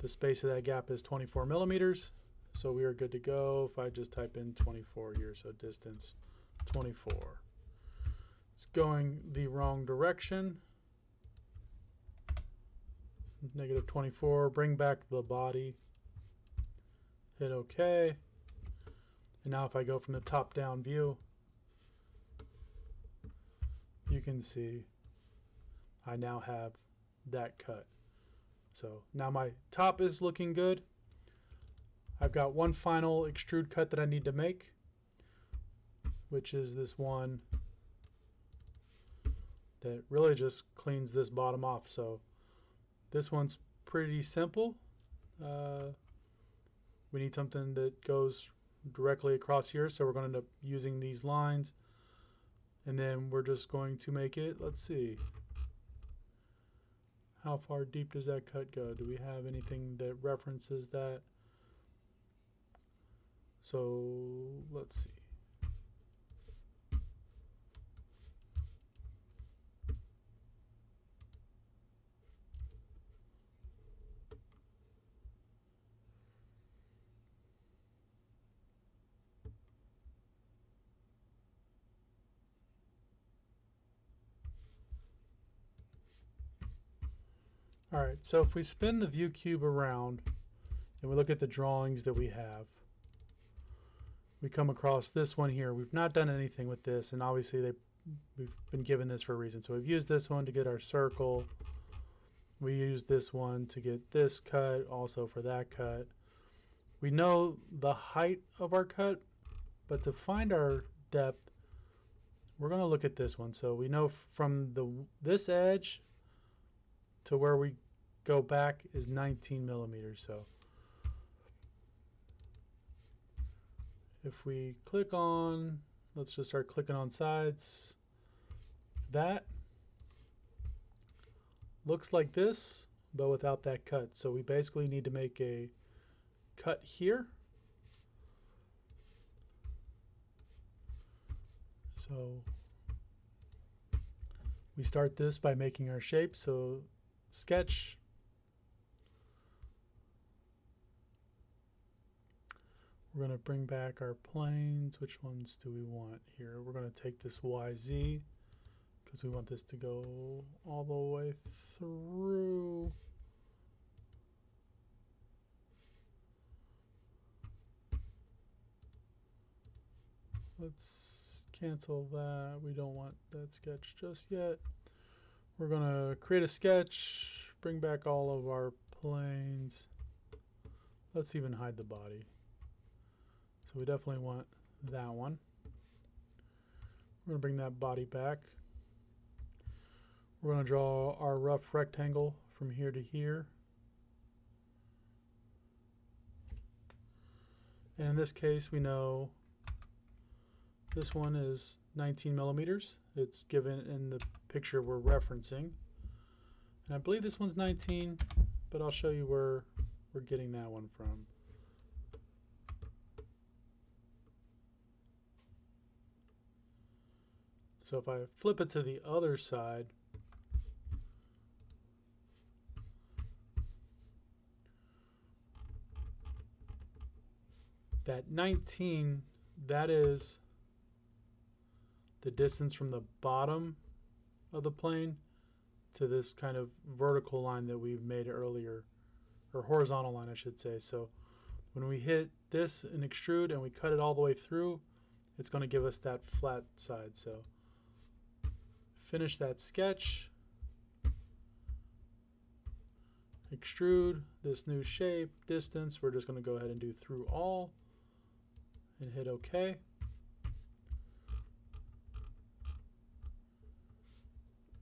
the space of that gap is 24 millimeters. So we are good to go. If I just type in 24 here, so distance 24. It's going the wrong direction. Negative 24, bring back the body. Hit OK. And now if I go from the top down view, you can see I now have that cut. So now my top is looking good. I've got one final extrude cut that I need to make, which is this one that really just cleans this bottom off. So this one's pretty simple. We need something that goes directly across here, so we're going to end up using these lines. And then we're just going to make it, let's see. How far deep does that cut go? Do we have anything that references that? So let's see. All right, so if we spin the view cube around and we look at the drawings that we have, we come across this one here. We've not done anything with this, and obviously we've been given this for a reason. So we've used this one to get our circle. We used this one to get this cut, also for that cut. We know the height of our cut, but to find our depth, we're going to look at this one. So we know from this edge to where we go back is 19 millimeters. So if we click on, let's just start clicking on sides. That looks like this, but without that cut. So we basically need to make a cut here. So we start this by making our shape. So sketch. We're going to bring back our planes. Which ones do we want here? We're going to take this YZ because we want this to go all the way through. Let's cancel that. We don't want that sketch just yet. We're going to create a sketch, bring back all of our planes. Let's even hide the body. So we definitely want that one. We're going to bring that body back. We're going to draw our rough rectangle from here to here. And in this case, we know this one is 19 millimeters. It's given in the picture we're referencing. And I believe this one's 19, but I'll show you where we're getting that one from. So if I flip it to the other side, that 19, that is the distance from the bottom of the plane to this kind of vertical line that we made earlier, or horizontal line I should say. So when we hit this and extrude and we cut it all the way through, it's going to give us that flat side. So finish that sketch, extrude this new shape, distance, we're just going to go ahead and do through all and hit OK.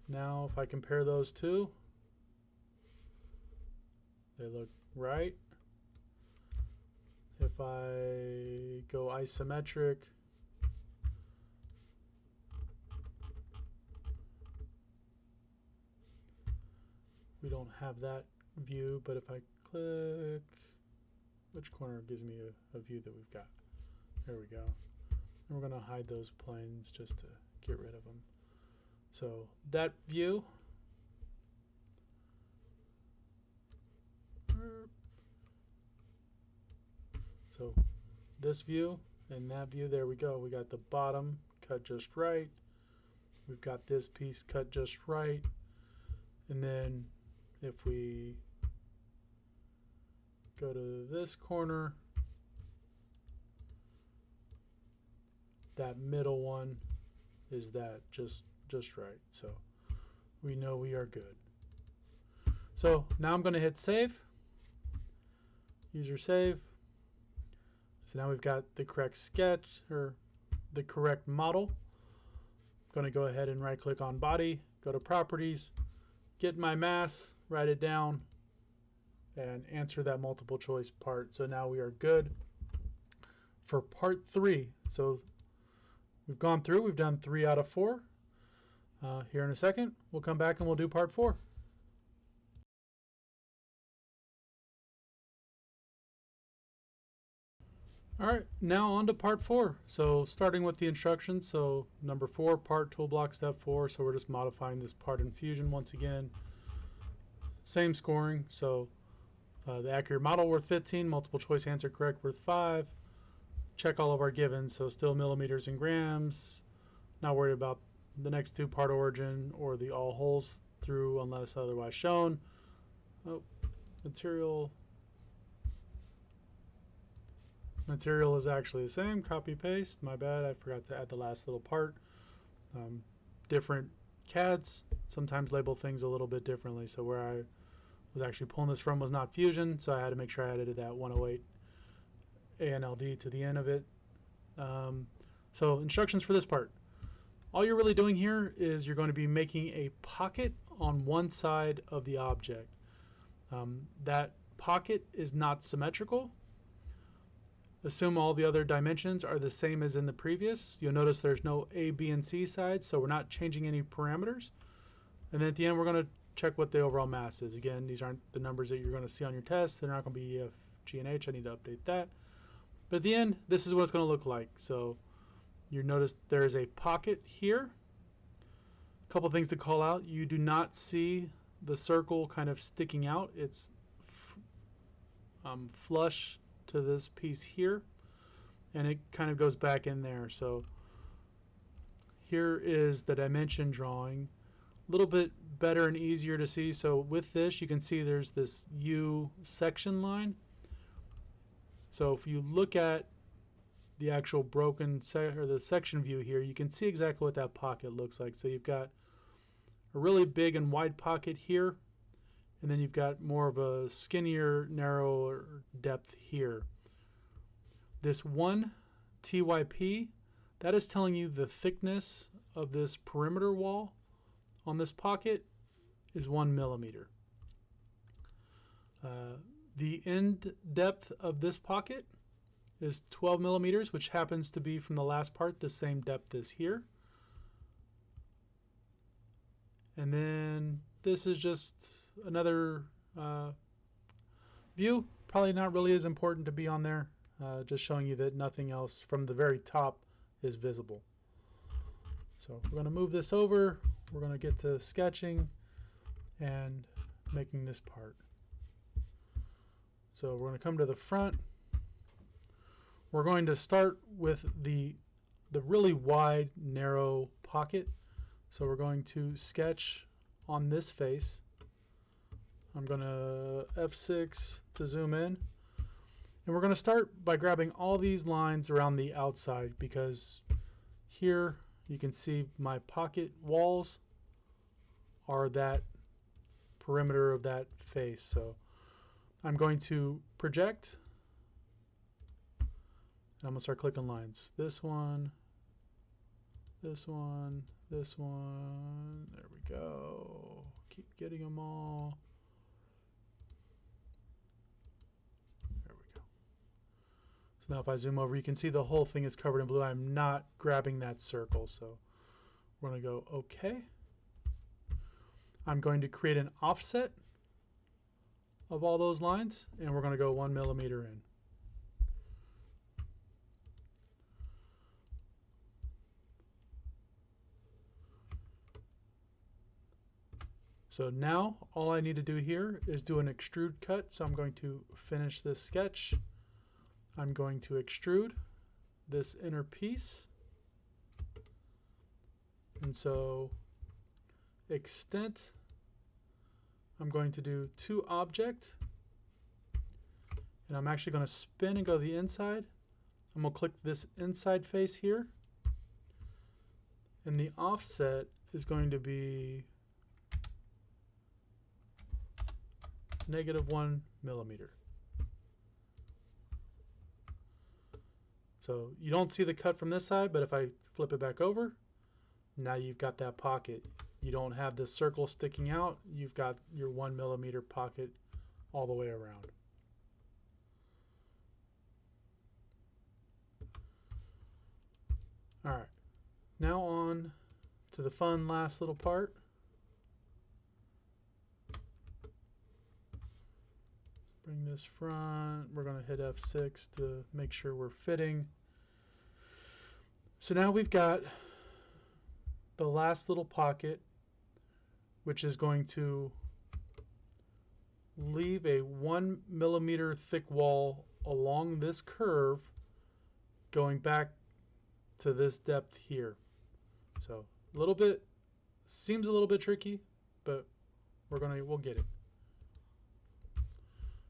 Now if I compare those two, they look right. If I go isometric, we don't have that view, but if I click, which corner gives me a view that we've got? There we go. And we're going to hide those planes just to get rid of them. So that view, so this view and that view, there we go. We got the bottom cut just right. We've got this piece cut just right. And then if we go to this corner, that middle one is that just right. So we know we are good. So now I'm going to hit save. User save. So now we've got the correct sketch or the correct model. I'm going to go ahead and right click on body, go to properties, get my mass, write it down, and answer that multiple choice part. So now we are good for part 3. So we've gone through, we've done 3 out of 4. Here in a second, we'll come back and we'll do part 4. All right, now on to part 4. So starting with the instructions, so number 4, part toolblock step 4. So we're just modifying this part in Fusion once again. Same scoring, so the accurate model worth 15, multiple choice answer correct worth 5. Check all of our givens, so still millimeters and grams. Not worried about the next 2, part origin or the all holes through unless otherwise shown. Oh, material is actually the same. Copy paste, my bad, I forgot to add the last little part. Different CADs sometimes label things a little bit differently, so where I was actually pulling this from was not Fusion, so I had to make sure I added that 108 ANLD to the end of it. So instructions for this part. All you're really doing here is you're going to be making a pocket on one side of the object. That pocket is not symmetrical. Assume all the other dimensions are the same as in the previous. You'll notice there's no A, B, and C sides, so we're not changing any parameters. And then at the end, we're going to check what the overall mass is. Again, these aren't the numbers that you're going to see on your test. They're not going to be EF, G, and H. I need to update that. But at the end, this is what it's going to look like. So you notice there is a pocket here. A couple things to call out. You do not see the circle kind of sticking out. It's flush to this piece here, and it kind of goes back in there. So here is the dimension drawing. A little bit better and easier to see. So with this, you can see there's this U section line. So if you look at the actual broken or the section view here, you can see exactly what that pocket looks like. So you've got a really big and wide pocket here, and then you've got more of a skinnier, narrower depth here. This 1 TYP, that is telling you the thickness of this perimeter wall on this pocket is 1 millimeter. The end depth of this pocket is 12 millimeters, which happens to be from the last part the same depth as here. And then this is just another view. Probably not really as important to be on there. Just showing you that nothing else from the very top is visible. So we're going to move this over. We're going to get to sketching and making this part. So we're going to come to the front. We're going to start with the the really wide, narrow pocket. So we're going to sketch on this face. I'm going to F6 to zoom in. And we're going to start by grabbing all these lines around the outside, because here you can see my pocket walls are that perimeter of that face. So I'm going to project. I'm going to start clicking lines. This one, this one, this one. There we go. Keep getting them all. There we go. So now if I zoom over, you can see the whole thing is covered in blue. I'm not grabbing that circle. So we're going to go OK. I'm going to create an offset of all those lines, and we're going to go 1 millimeter in. So now all I need to do here is do an extrude cut. So I'm going to finish this sketch. I'm going to extrude this inner piece. And so extent, I'm going to do to object. And I'm actually going to spin and go to the inside. I'm going to click this inside face here. And the offset is going to be -1 millimeter. So you don't see the cut from this side, but if I flip it back over, now you've got that pocket. You don't have this circle sticking out. You've got your 1 millimeter pocket all the way around. All right, now on to the fun last little part. Bring this front. We're going to hit F6 to make sure we're fitting. So now we've got the last little pocket, which is going to leave a 1 millimeter thick wall along this curve going back to this depth here. So a little bit, seems a little bit tricky, but we'll get it.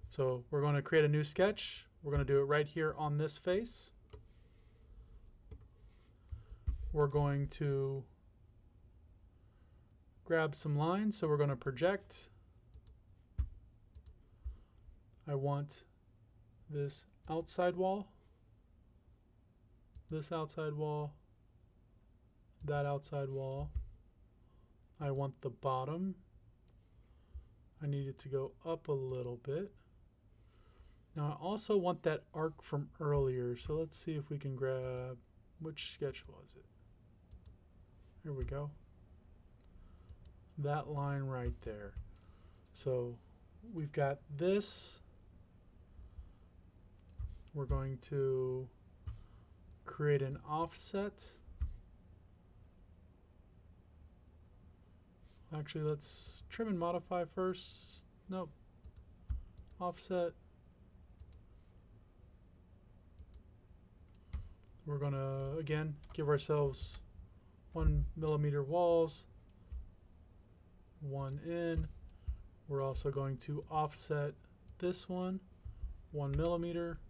So we're going to create a new sketch. We're going to do it right here on this face. We're going to grab some lines. So we're going to project. I want this outside wall, this outside wall, that outside wall. I want the bottom. I need it to go up a little bit. Now I also want that arc from earlier, so let's see if we can grab, which sketch was it? Here we go. That line right there. So we've got this. We're going to create an offset. Actually, let's trim and modify first. Nope. Offset. We're going to, again, give ourselves 1 millimeter walls, 1 in. We're also going to offset this one, 1 millimeter.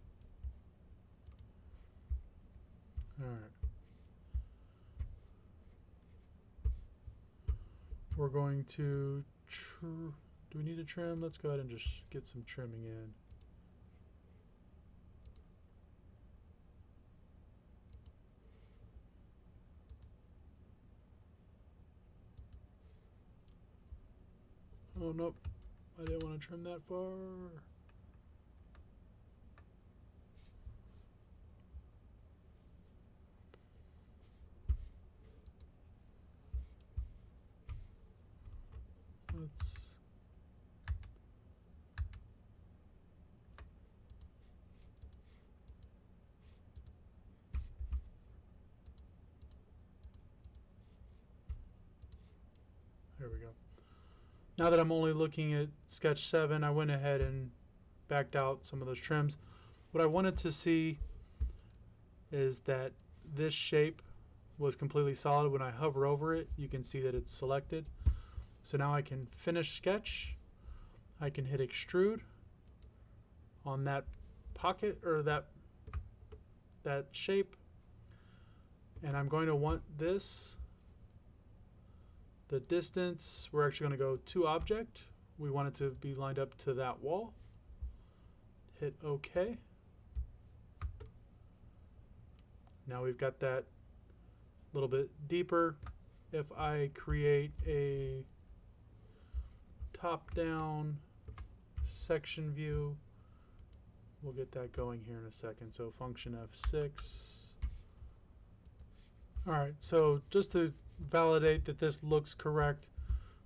All right. We're going to, do we need to trim? Let's go ahead and just get some trimming in. Oh, nope. I didn't want to trim that far. Let's... There we go. Now that I'm only looking at sketch 7, I went ahead and backed out some of those trims. What I wanted to see is that this shape was completely solid. When I hover over it, you can see that it's selected. So now I can finish sketch. I can hit extrude on that pocket or that shape. And I'm going to want this. The distance, we're actually going to go to object. We want it to be lined up to that wall. Hit OK. Now we've got that a little bit deeper. If I create a top-down section view, we'll get that going here in a second. So function F6. All right, so just to validate that this looks correct,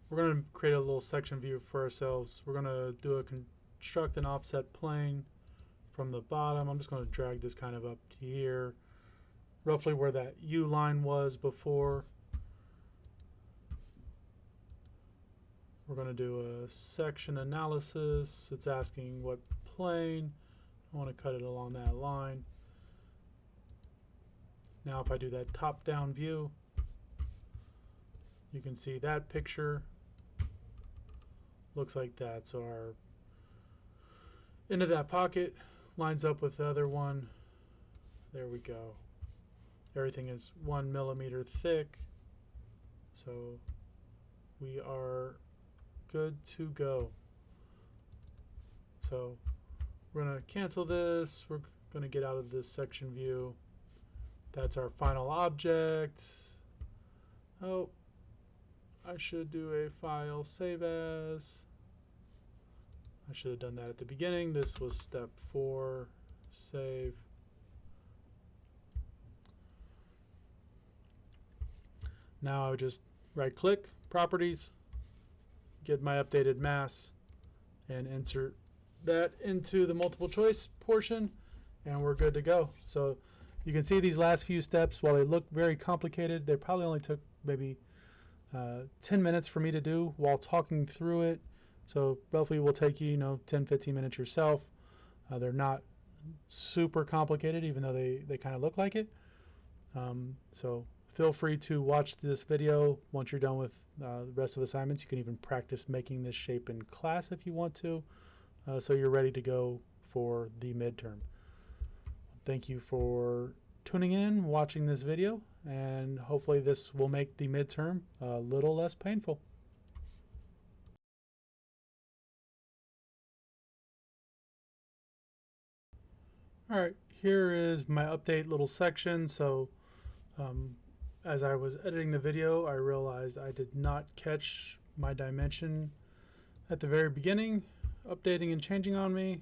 we're going to create a little section view for ourselves. We're going to do a construct an offset plane from the bottom. I'm just going to drag this kind of up to here, roughly where that U line was before. We're going to do a section analysis. It's asking what plane. I want to cut it along that line. Now if I do that top-down view, you can see that picture looks like that. So our end of that pocket lines up with the other one. There we go. Everything is 1 millimeter thick. So we are good to go. So we're going to cancel this. We're going to get out of this section view. That's our final object. Oh, I should do a file save as. I should have done that at the beginning. This was step 4, save. Now I would just right click, properties, get my updated mass, and insert that into the multiple choice portion, and we're good to go. So you can see these last few steps, while they look very complicated, they probably only took maybe 10 minutes for me to do while talking through it. So roughly will take you, 10, 15 minutes yourself. They're not super complicated, even though they kind of look like it. So feel free to watch this video once you're done with the rest of the assignments. You can even practice making this shape in class if you want to, so you're ready to go for the midterm. Thank you for tuning in, watching this video, and hopefully this will make the midterm a little less painful. All right, here is my update little section. So as I was editing the video, I realized I did not catch my dimension at the very beginning, updating and changing on me.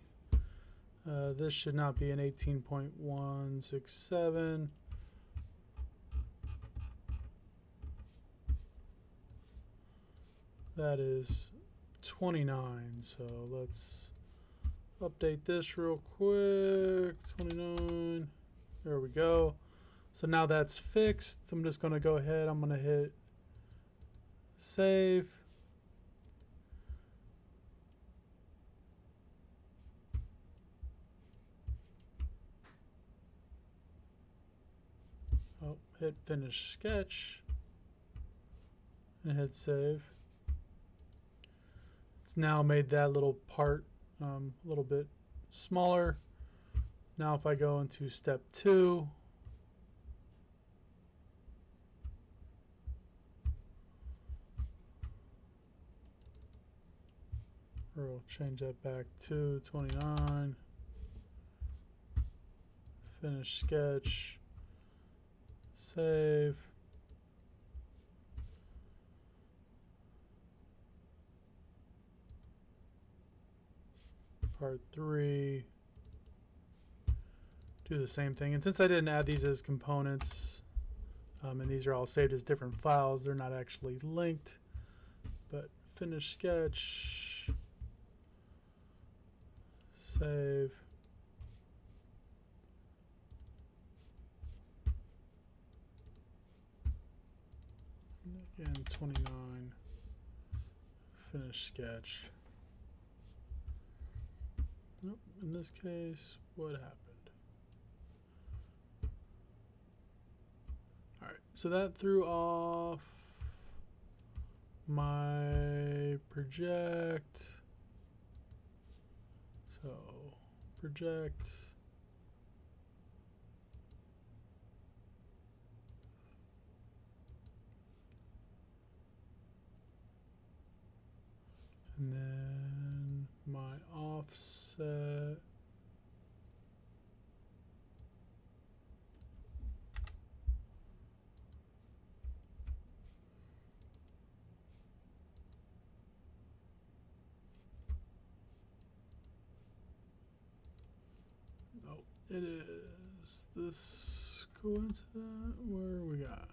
This should not be an 18.167. That is 29. So let's update this real quick. 29. There we go. So now that's fixed. I'm just going to go ahead. I'm going to hit save. Oh, hit finish sketch and hit save. It's now made that little part a little bit smaller. Now if I go into step 2, we'll change that back to 29. Finish sketch. Save. Part 3. Do the same thing. And since I didn't add these as components, and these are all saved as different files, they're not actually linked. But finish sketch. Save. Again, 29. Finish sketch. Nope, in this case, what happened? so that threw off my project. So project. And then my offset. Oh, it is this coincident. Where we got?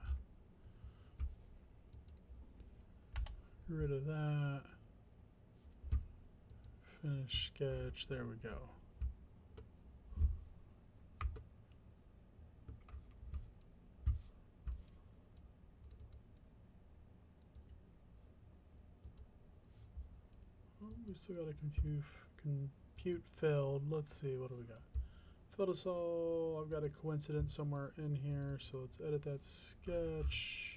Get rid of that. Finish sketch. There we go. Oh, we still got to compute failed. Let's see, what do we got? Failed us all. I've got a coincidence somewhere in here, so let's edit that sketch.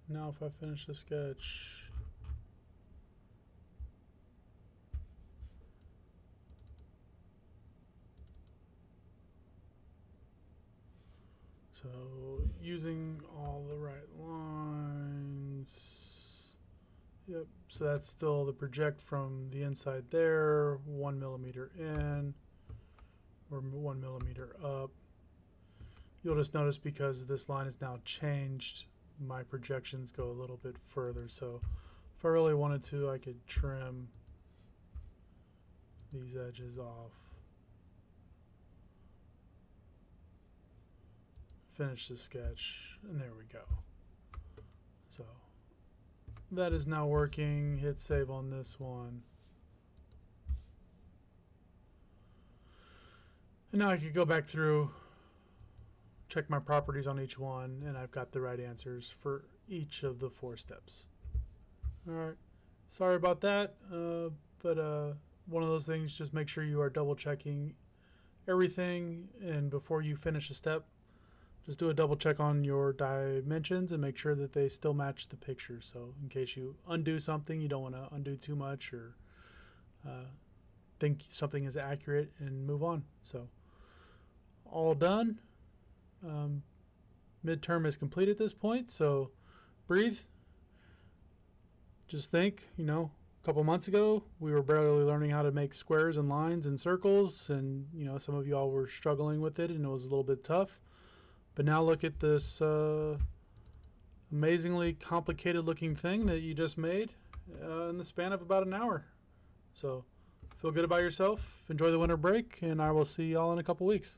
Now if I finish the sketch, so using all the right lines. Yep, so that's still the project from the inside there, 1 millimeter in, or 1 millimeter up. You'll just notice because this line is now changed, my projections go a little bit further. So if I really wanted to, I could trim these edges off. Finish the sketch, and there we go. So that is now working. Hit save on this one. And now I could go back through, check my properties on each one, and I've got the right answers for each of the 4 steps. Alright, sorry about that, but one of those things, just make sure you are double checking everything, and before you finish a step, just do a double check on your dimensions and make sure that they still match the picture. So in case you undo something, you don't want to undo too much, or think something is accurate, and move on. So all done. Midterm is complete at this point, so breathe. Just think, a couple months ago we were barely learning how to make squares and lines and circles, and some of y'all were struggling with it and it was a little bit tough. But now look at this amazingly complicated looking thing that you just made in the span of about an hour. So feel good about yourself, enjoy the winter break, and I will see y'all in a couple weeks.